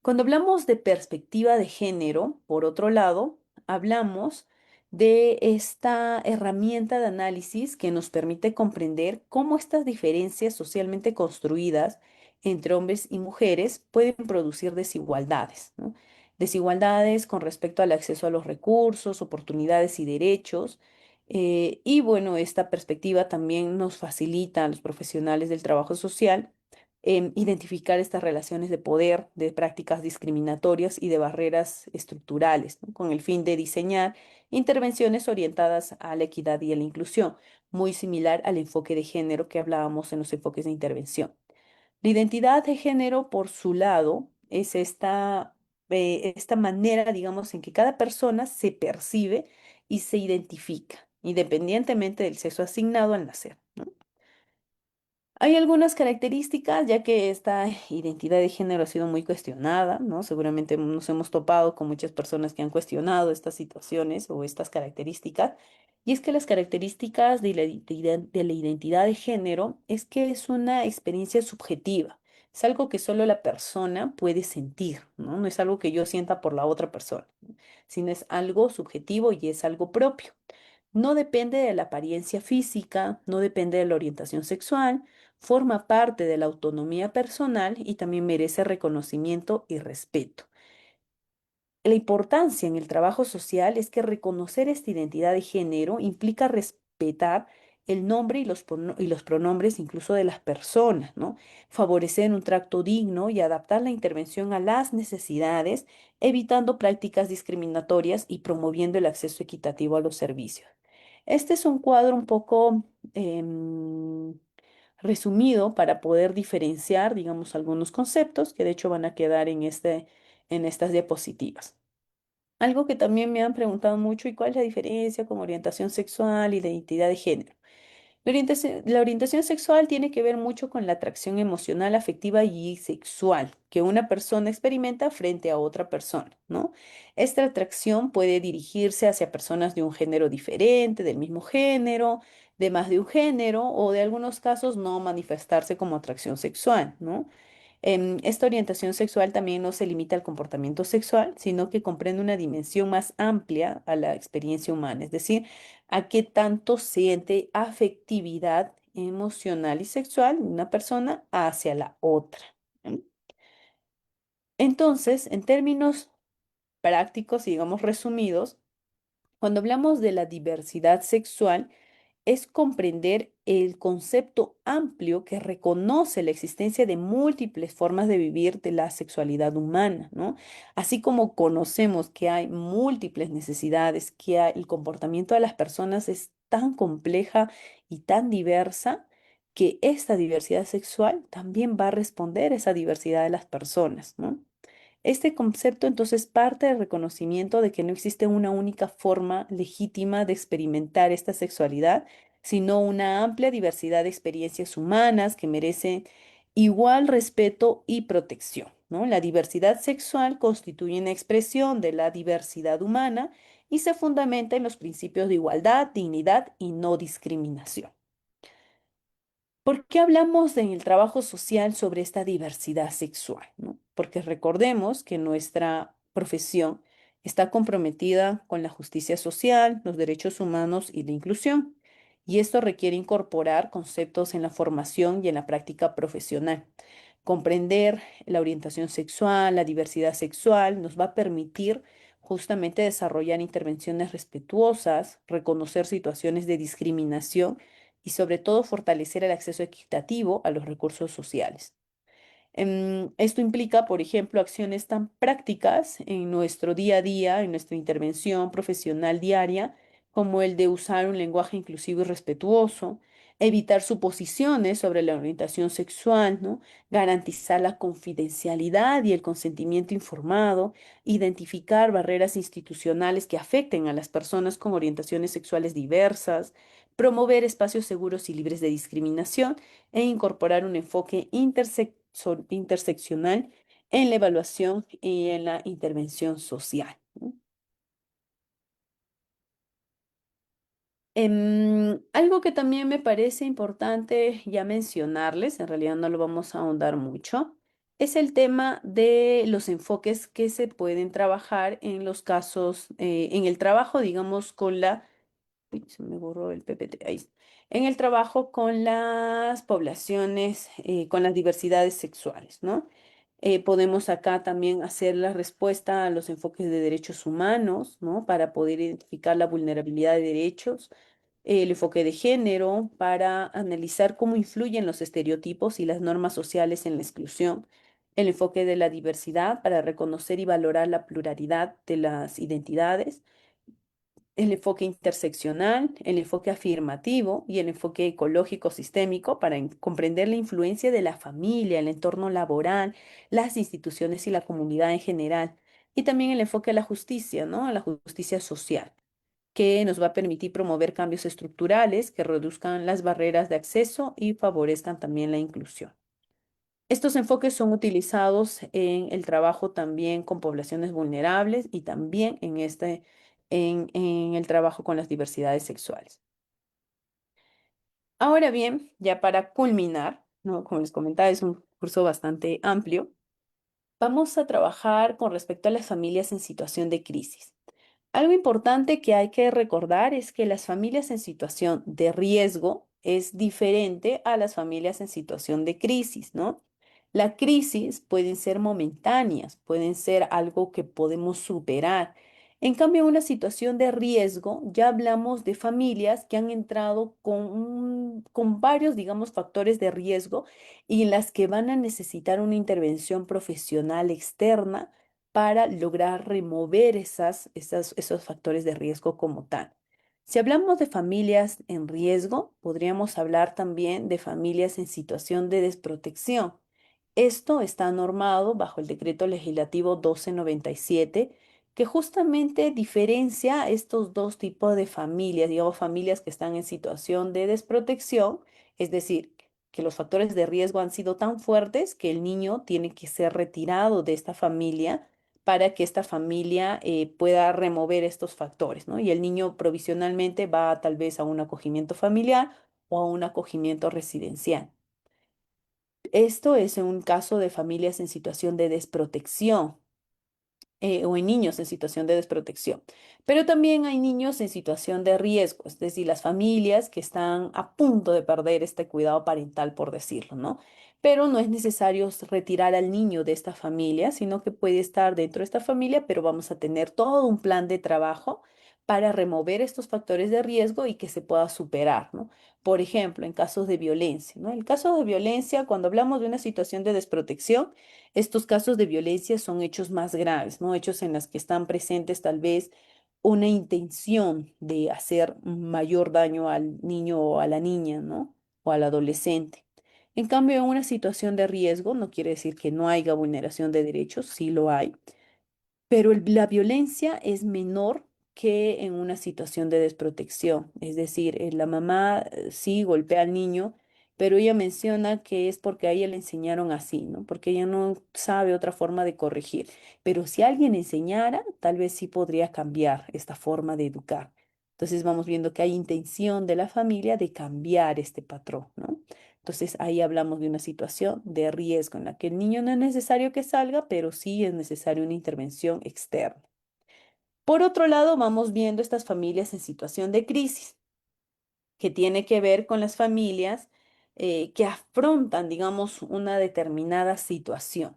Cuando hablamos de perspectiva de género, por otro lado, hablamos de esta herramienta de análisis que nos permite comprender cómo estas diferencias socialmente construidas entre hombres y mujeres pueden producir desigualdades, ¿no? Desigualdades con respecto al acceso a los recursos, oportunidades y derechos. Y bueno, esta perspectiva también nos facilita a los profesionales del trabajo social identificar estas relaciones de poder, de prácticas discriminatorias y de barreras estructurales, ¿no? Con el fin de diseñar intervenciones orientadas a la equidad y a la inclusión, muy similar al enfoque de género que hablábamos en los enfoques de intervención. La identidad de género, por su lado, es esta manera, digamos, en que cada persona se percibe y se identifica, independientemente del sexo asignado al nacer, ¿no? Hay algunas características, ya que esta identidad de género ha sido muy cuestionada, ¿no? Seguramente nos hemos topado con muchas personas que han cuestionado estas situaciones o estas características. Y es que las características de la identidad de género es que es una experiencia subjetiva. Es algo que solo la persona puede sentir, ¿no? No es algo que yo sienta por la otra persona, ¿no? Sino es algo subjetivo y es algo propio. No depende de la apariencia física, no depende de la orientación sexual, forma parte de la autonomía personal y también merece reconocimiento y respeto. La importancia en el trabajo social es que reconocer esta identidad de género implica respetar el nombre y y los pronombres incluso de las personas, ¿no? Favorecer un trato digno y adaptar la intervención a las necesidades, evitando prácticas discriminatorias y promoviendo el acceso equitativo a los servicios. Este es un cuadro un poco em, resumido para poder diferenciar, digamos, algunos conceptos que de hecho van a quedar en estas diapositivas. Algo que también me han preguntado mucho, ¿y cuál es la diferencia con orientación sexual y la identidad de género? La orientación sexual tiene que ver mucho con la atracción emocional, afectiva y sexual que una persona experimenta frente a otra persona, ¿no? Esta atracción puede dirigirse hacia personas de un género diferente, del mismo género, de más de un género, o de algunos casos no manifestarse como atracción sexual, ¿no? Esta orientación sexual también no se limita al comportamiento sexual, sino que comprende una dimensión más amplia a la experiencia humana, es decir, a qué tanto siente afectividad emocional y sexual una persona hacia la otra. ¿M? Entonces, en términos prácticos y digamos resumidos, cuando hablamos de la diversidad sexual, es comprender el concepto amplio que reconoce la existencia de múltiples formas de vivir de la sexualidad humana, ¿no? Así como conocemos que hay múltiples necesidades, el comportamiento de las personas es tan compleja y tan diversa, que esta diversidad sexual también va a responder a esa diversidad de las personas, ¿no? Este concepto entonces parte del reconocimiento de que no existe una única forma legítima de experimentar esta sexualidad, sino una amplia diversidad de experiencias humanas que merecen igual respeto y protección, ¿no? La diversidad sexual constituye una expresión de la diversidad humana y se fundamenta en los principios de igualdad, dignidad y no discriminación. ¿Por qué hablamos en el trabajo social sobre esta diversidad sexual, ¿no? Porque recordemos que nuestra profesión está comprometida con la justicia social, los derechos humanos y la inclusión. Y esto requiere incorporar conceptos en la formación y en la práctica profesional. Comprender la orientación sexual, la diversidad sexual, nos va a permitir justamente desarrollar intervenciones respetuosas, reconocer situaciones de discriminación y sobre todo fortalecer el acceso equitativo a los recursos sociales. Esto implica, por ejemplo, acciones tan prácticas en nuestro día a día, en nuestra intervención profesional diaria, como el de usar un lenguaje inclusivo y respetuoso, evitar suposiciones sobre la orientación sexual, ¿no? Garantizar la confidencialidad y el consentimiento informado, identificar barreras institucionales que afecten a las personas con orientaciones sexuales diversas, promover espacios seguros y libres de discriminación e incorporar un enfoque interseccional en la evaluación y en la intervención social, ¿no? Algo que también me parece importante ya mencionarles, en realidad no lo vamos a ahondar mucho, es el tema de los enfoques que se pueden trabajar en los casos, en el trabajo, digamos, con la. Uy, se me borró el PPT. Ahí está. En el trabajo con las poblaciones, con las diversidades sexuales, ¿no? Podemos acá también hacer la respuesta a los enfoques de derechos humanos, ¿no? Para poder identificar la vulnerabilidad de derechos, el enfoque de género, para analizar cómo influyen los estereotipos y las normas sociales en la exclusión, el enfoque de la diversidad, para reconocer y valorar la pluralidad de las identidades, el enfoque interseccional, el enfoque afirmativo y el enfoque ecológico sistémico para comprender la influencia de la familia, el entorno laboral, las instituciones y la comunidad en general. Y también el enfoque a la justicia, ¿no? A la justicia social, que nos va a permitir promover cambios estructurales que reduzcan las barreras de acceso y favorezcan también la inclusión. Estos enfoques son utilizados en el trabajo también con poblaciones vulnerables y también en el trabajo con las diversidades sexuales. Ahora bien, ya para culminar, ¿no? Como les comentaba, es un curso bastante amplio. Vamos a trabajar con respecto a las familias en situación de crisis. Algo importante que hay que recordar es que las familias en situación de riesgo es diferente a las familias en situación de crisis, ¿no? La crisis pueden ser momentáneas, pueden ser algo que podemos superar. En cambio, en una situación de riesgo, ya hablamos de familias que han entrado con varios, digamos, factores de riesgo y en las que van a necesitar una intervención profesional externa para lograr remover esos factores de riesgo como tal. Si hablamos de familias en riesgo, podríamos hablar también de familias en situación de desprotección. Esto está normado bajo el decreto legislativo 1297, que justamente diferencia estos dos tipos de familias, digamos, familias que están en situación de desprotección, es decir, que los factores de riesgo han sido tan fuertes que el niño tiene que ser retirado de esta familia para que esta familia pueda remover estos factores, ¿no? Y el niño provisionalmente va tal vez a un acogimiento familiar o a un acogimiento residencial. Esto es en un caso de familias en situación de desprotección o en niños en situación de desprotección. Pero también hay niños en situación de riesgo, es decir, las familias que están a punto de perder este cuidado parental, por decirlo, ¿no? Pero no es necesario retirar al niño de esta familia, sino que puede estar dentro de esta familia, pero vamos a tener todo un plan de trabajo para remover estos factores de riesgo y que se pueda superar, ¿no? Por ejemplo, en casos de violencia, ¿no? El caso de violencia, cuando hablamos de una situación de desprotección, estos casos de violencia son hechos más graves, ¿no? Hechos en los que están presentes tal vez una intención de hacer mayor daño al niño o a la niña, ¿no? O al adolescente. En cambio, en una situación de riesgo, no quiere decir que no haya vulneración de derechos, sí lo hay, pero la violencia es menor que en una situación de desprotección. Es decir, la mamá sí golpea al niño, pero ella menciona que es porque a ella le enseñaron así, ¿no? Porque ella no sabe otra forma de corregir. Pero si alguien enseñara, tal vez sí podría cambiar esta forma de educar. Entonces vamos viendo que hay intención de la familia de cambiar este patrón, ¿no? Entonces ahí hablamos de una situación de riesgo en la que el niño no es necesario que salga, pero sí es necesaria una intervención externa. Por otro lado, vamos viendo estas familias en situación de crisis, que tiene que ver con las familias que afrontan, digamos, una determinada situación,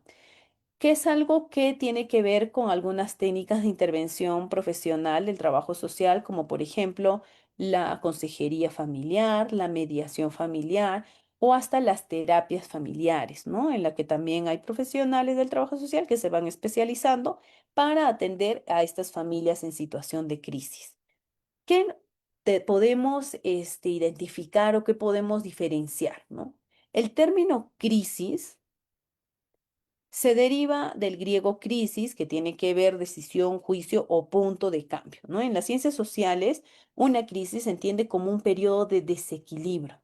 que es algo que tiene que ver con algunas técnicas de intervención profesional del trabajo social, como por ejemplo la consejería familiar, la mediación familiar o hasta las terapias familiares, ¿no? En la que también hay profesionales del trabajo social que se van especializando para atender a estas familias en situación de crisis. ¿Qué podemos identificar o qué podemos diferenciar, ¿no? El término crisis se deriva del griego crisis, que tiene que ver decisión, juicio o punto de cambio, ¿no? En las ciencias sociales, una crisis se entiende como un periodo de desequilibrio.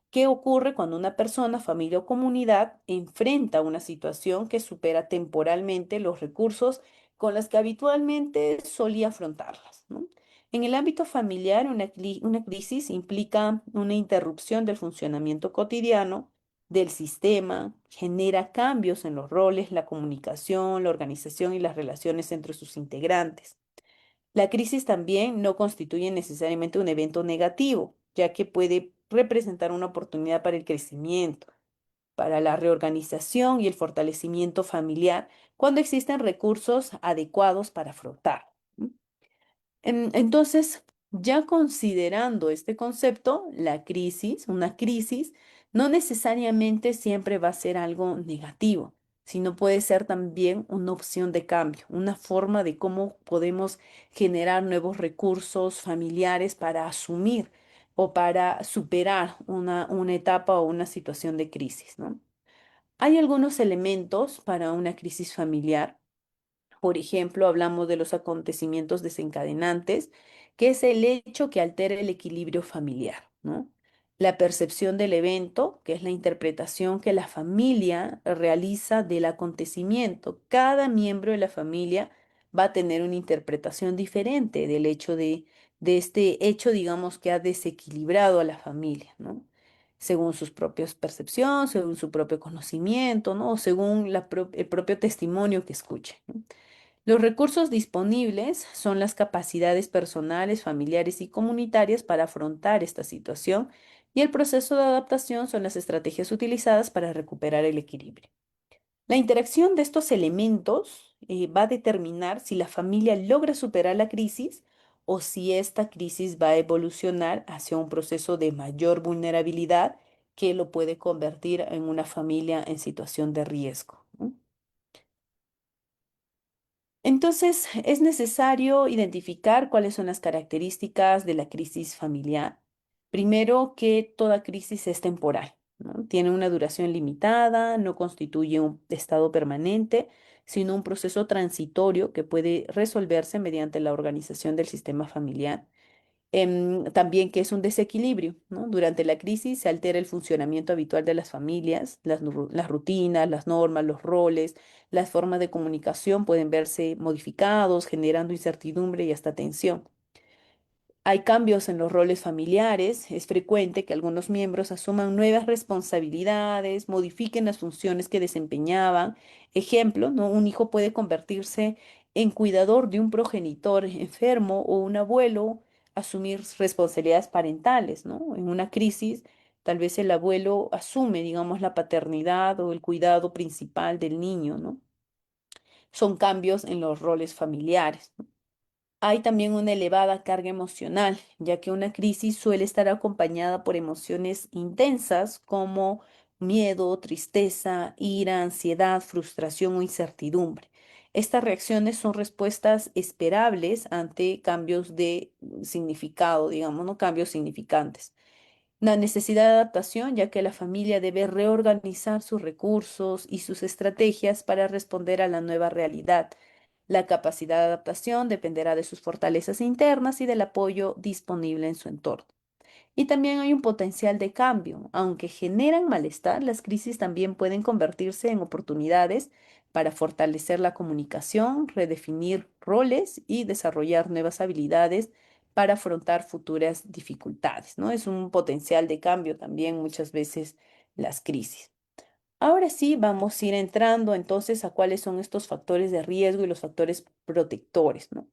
¿Qué ocurre cuando una persona, familia o comunidad enfrenta una situación que supera temporalmente los recursos con los que habitualmente solía afrontarlas, ¿no? En el ámbito familiar, una crisis implica una interrupción del funcionamiento cotidiano del sistema, genera cambios en los roles, la comunicación, la organización y las relaciones entre sus integrantes. La crisis también no constituye necesariamente un evento negativo, ya que puede representar una oportunidad para el crecimiento, para la reorganización y el fortalecimiento familiar cuando existen recursos adecuados para afrontar. Entonces, ya considerando este concepto, la crisis, una crisis, no necesariamente siempre va a ser algo negativo, sino puede ser también una opción de cambio, una forma de cómo podemos generar nuevos recursos familiares para asumir o para superar una etapa o una situación de crisis, ¿no? Hay algunos elementos para una crisis familiar. Por ejemplo, hablamos de los acontecimientos desencadenantes, que es el hecho que altera el equilibrio familiar, ¿no? La percepción del evento, que es la interpretación que la familia realiza del acontecimiento. Cada miembro de la familia va a tener una interpretación diferente del hecho de este hecho, digamos, que ha desequilibrado a la familia, ¿no? Según sus propias percepciones, según su propio conocimiento, ¿no? O según el propio testimonio que escuche, ¿no? Los recursos disponibles son las capacidades personales, familiares y comunitarias para afrontar esta situación y el proceso de adaptación son las estrategias utilizadas para recuperar el equilibrio. La interacción de estos elementos va a determinar si la familia logra superar la crisis o si esta crisis va a evolucionar hacia un proceso de mayor vulnerabilidad que lo puede convertir en una familia en situación de riesgo, ¿no? Entonces, es necesario identificar cuáles son las características de la crisis familiar. Primero, que toda crisis es temporal, ¿no? Tiene una duración limitada, no constituye un estado permanente, sino un proceso transitorio que puede resolverse mediante la organización del sistema familiar. También que es un desequilibrio, ¿no? Durante la crisis se altera el funcionamiento habitual de las familias, las rutinas, las normas, los roles, las formas de comunicación pueden verse modificados, generando incertidumbre y hasta tensión. Hay cambios en los roles familiares, es frecuente que algunos miembros asuman nuevas responsabilidades, modifiquen las funciones que desempeñaban. Ejemplo, ¿no? Un hijo puede convertirse en cuidador de un progenitor enfermo o un abuelo asumir responsabilidades parentales, ¿no? En una crisis, tal vez el abuelo asume, digamos, la paternidad o el cuidado principal del niño, ¿no? Son cambios en los roles familiares. Hay también una elevada carga emocional, ya que una crisis suele estar acompañada por emociones intensas como miedo, tristeza, ira, ansiedad, frustración o incertidumbre. Estas reacciones son respuestas esperables ante cambios de significado, digamos, no cambios significantes. La necesidad de adaptación, ya que la familia debe reorganizar sus recursos y sus estrategias para responder a la nueva realidad. La capacidad de adaptación dependerá de sus fortalezas internas y del apoyo disponible en su entorno. Y también hay un potencial de cambio. Aunque generan malestar, las crisis también pueden convertirse en oportunidades para fortalecer la comunicación, redefinir roles y desarrollar nuevas habilidades para afrontar futuras dificultades, ¿no? Es un potencial de cambio también muchas veces las crisis. Ahora sí, vamos a ir entrando entonces a cuáles son estos factores de riesgo y los factores protectores, ¿no?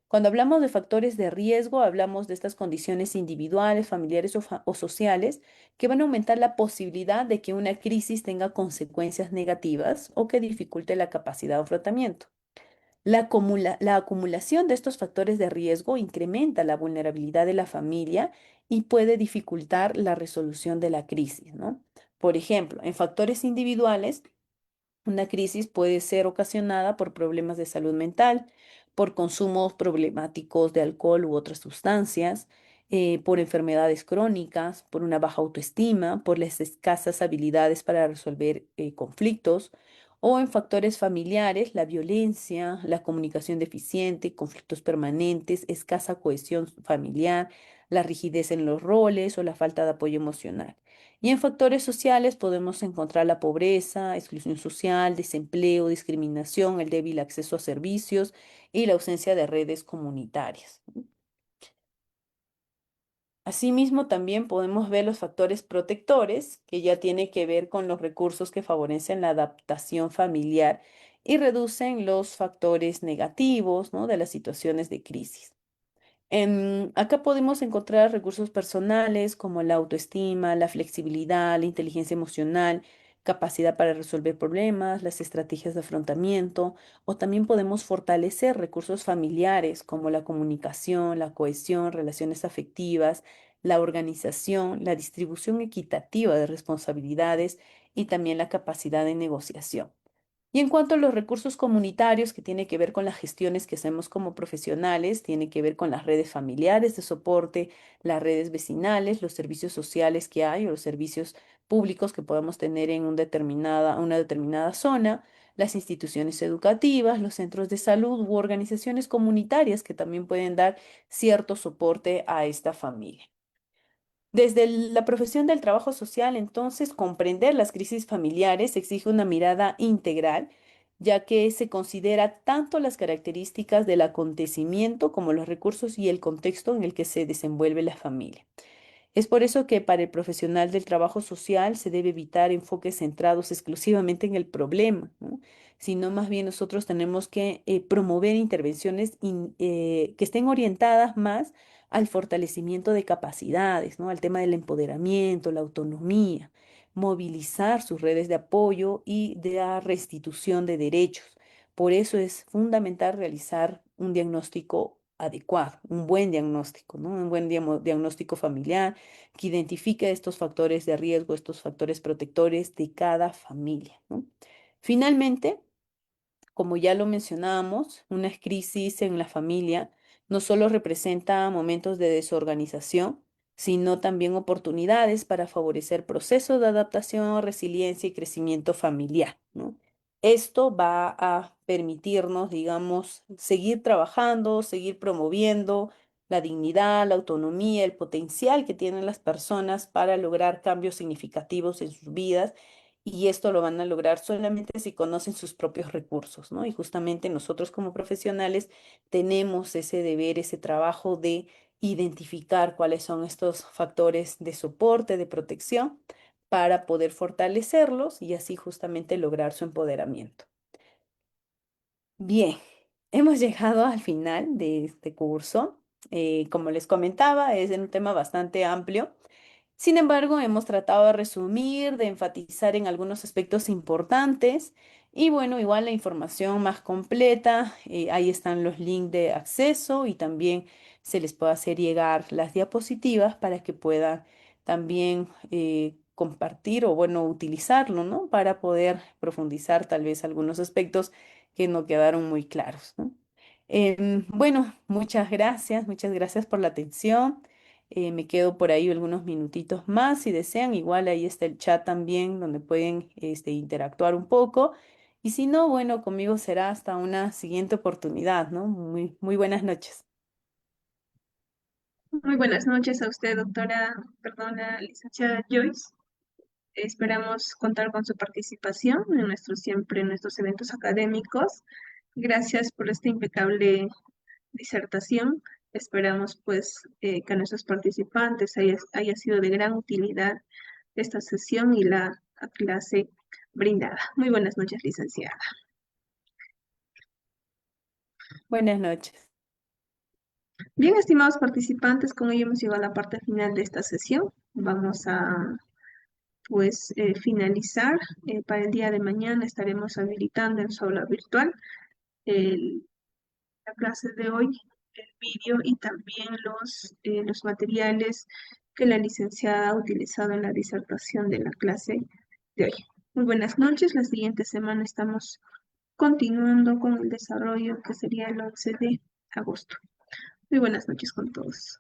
Cuando hablamos de factores de riesgo, hablamos de estas condiciones individuales, familiares o sociales que van a aumentar la posibilidad de que una crisis tenga consecuencias negativas o que dificulte la capacidad de afrontamiento. La acumulación de estos factores de riesgo incrementa la vulnerabilidad de la familia y puede dificultar la resolución de la crisis, ¿no? Por ejemplo, en factores individuales, una crisis puede ser ocasionada por problemas de salud mental, por consumos problemáticos de alcohol u otras sustancias, por enfermedades crónicas, por una baja autoestima, por las escasas habilidades para resolver conflictos, o en factores familiares, la violencia, la comunicación deficiente, conflictos permanentes, escasa cohesión familiar, la rigidez en los roles o la falta de apoyo emocional. Y en factores sociales podemos encontrar la pobreza, exclusión social, desempleo, discriminación, el débil acceso a servicios y la ausencia de redes comunitarias. Asimismo, también podemos ver los factores protectores, que ya tiene que ver con los recursos que favorecen la adaptación familiar y reducen los factores negativos, ¿no? De las situaciones de crisis. Acá podemos encontrar recursos personales como la autoestima, la flexibilidad, la inteligencia emocional, capacidad para resolver problemas, las estrategias de afrontamiento, o también podemos fortalecer recursos familiares como la comunicación, la cohesión, relaciones afectivas, la organización, la distribución equitativa de responsabilidades y también la capacidad de negociación. Y en cuanto a los recursos comunitarios, que tiene que ver con las gestiones que hacemos como profesionales, tiene que ver con las redes familiares de soporte, las redes vecinales, los servicios sociales que hay o los servicios públicos que podemos tener en una determinada zona, las instituciones educativas, los centros de salud u organizaciones comunitarias que también pueden dar cierto soporte a esta familia. Desde la profesión del trabajo social, entonces, comprender las crisis familiares exige una mirada integral, ya que se considera tanto las características del acontecimiento como los recursos y el contexto en el que se desenvuelve la familia. Es por eso que para el profesional del trabajo social se debe evitar enfoques centrados exclusivamente en el problema, ¿no? Sino más bien nosotros tenemos que promover intervenciones que estén orientadas más al fortalecimiento de capacidades, ¿no? Al tema del empoderamiento, la autonomía, movilizar sus redes de apoyo y de la restitución de derechos. Por eso es fundamental realizar un diagnóstico adecuado, un buen diagnóstico, ¿no? Un buen diagnóstico familiar que identifique estos factores de riesgo, estos factores protectores de cada familia, ¿no? Finalmente, como ya lo mencionábamos, una crisis en la familia no solo representa momentos de desorganización, sino también oportunidades para favorecer procesos de adaptación, resiliencia y crecimiento familiar, ¿no? Esto va a permitirnos, digamos, seguir trabajando, seguir promoviendo la dignidad, la autonomía, el potencial que tienen las personas para lograr cambios significativos en sus vidas, y esto lo van a lograr solamente si conocen sus propios recursos, ¿no? Y justamente nosotros como profesionales tenemos ese deber, ese trabajo de identificar cuáles son estos factores de soporte, de protección, para poder fortalecerlos y así justamente lograr su empoderamiento. Bien, hemos llegado al final de este curso. Como les comentaba, es un tema bastante amplio. Sin embargo, hemos tratado de resumir, de enfatizar en algunos aspectos importantes y bueno, igual la información más completa, ahí están los links de acceso y también se les puede hacer llegar las diapositivas para que puedan también compartir o bueno, utilizarlo, ¿no? Para poder profundizar tal vez algunos aspectos que no quedaron muy claros, ¿no? Bueno, muchas gracias por la atención. Me quedo por ahí algunos minutitos más si desean. Igual ahí está el chat también donde pueden interactuar un poco. Y si no, bueno, conmigo será hasta una siguiente oportunidad, ¿no? Muy buenas noches. Muy buenas noches a usted, doctora, perdona, licenciada Joyce. Esperamos contar con su participación en siempre en nuestros eventos académicos. Gracias por esta impecable disertación. Esperamos pues que a nuestros participantes haya sido de gran utilidad esta sesión y la clase brindada. Muy buenas noches, licenciada. Buenas noches. Bien, estimados participantes, con ello hemos llegado a la parte final de esta sesión. Vamos a finalizar. Para el día de mañana estaremos habilitando en su aula virtual el- la clase de hoy, el vídeo y también los materiales que la licenciada ha utilizado en la disertación de la clase de hoy. Muy buenas noches. La siguiente semana estamos continuando con el desarrollo que sería el 11 de agosto. Muy buenas noches con todos.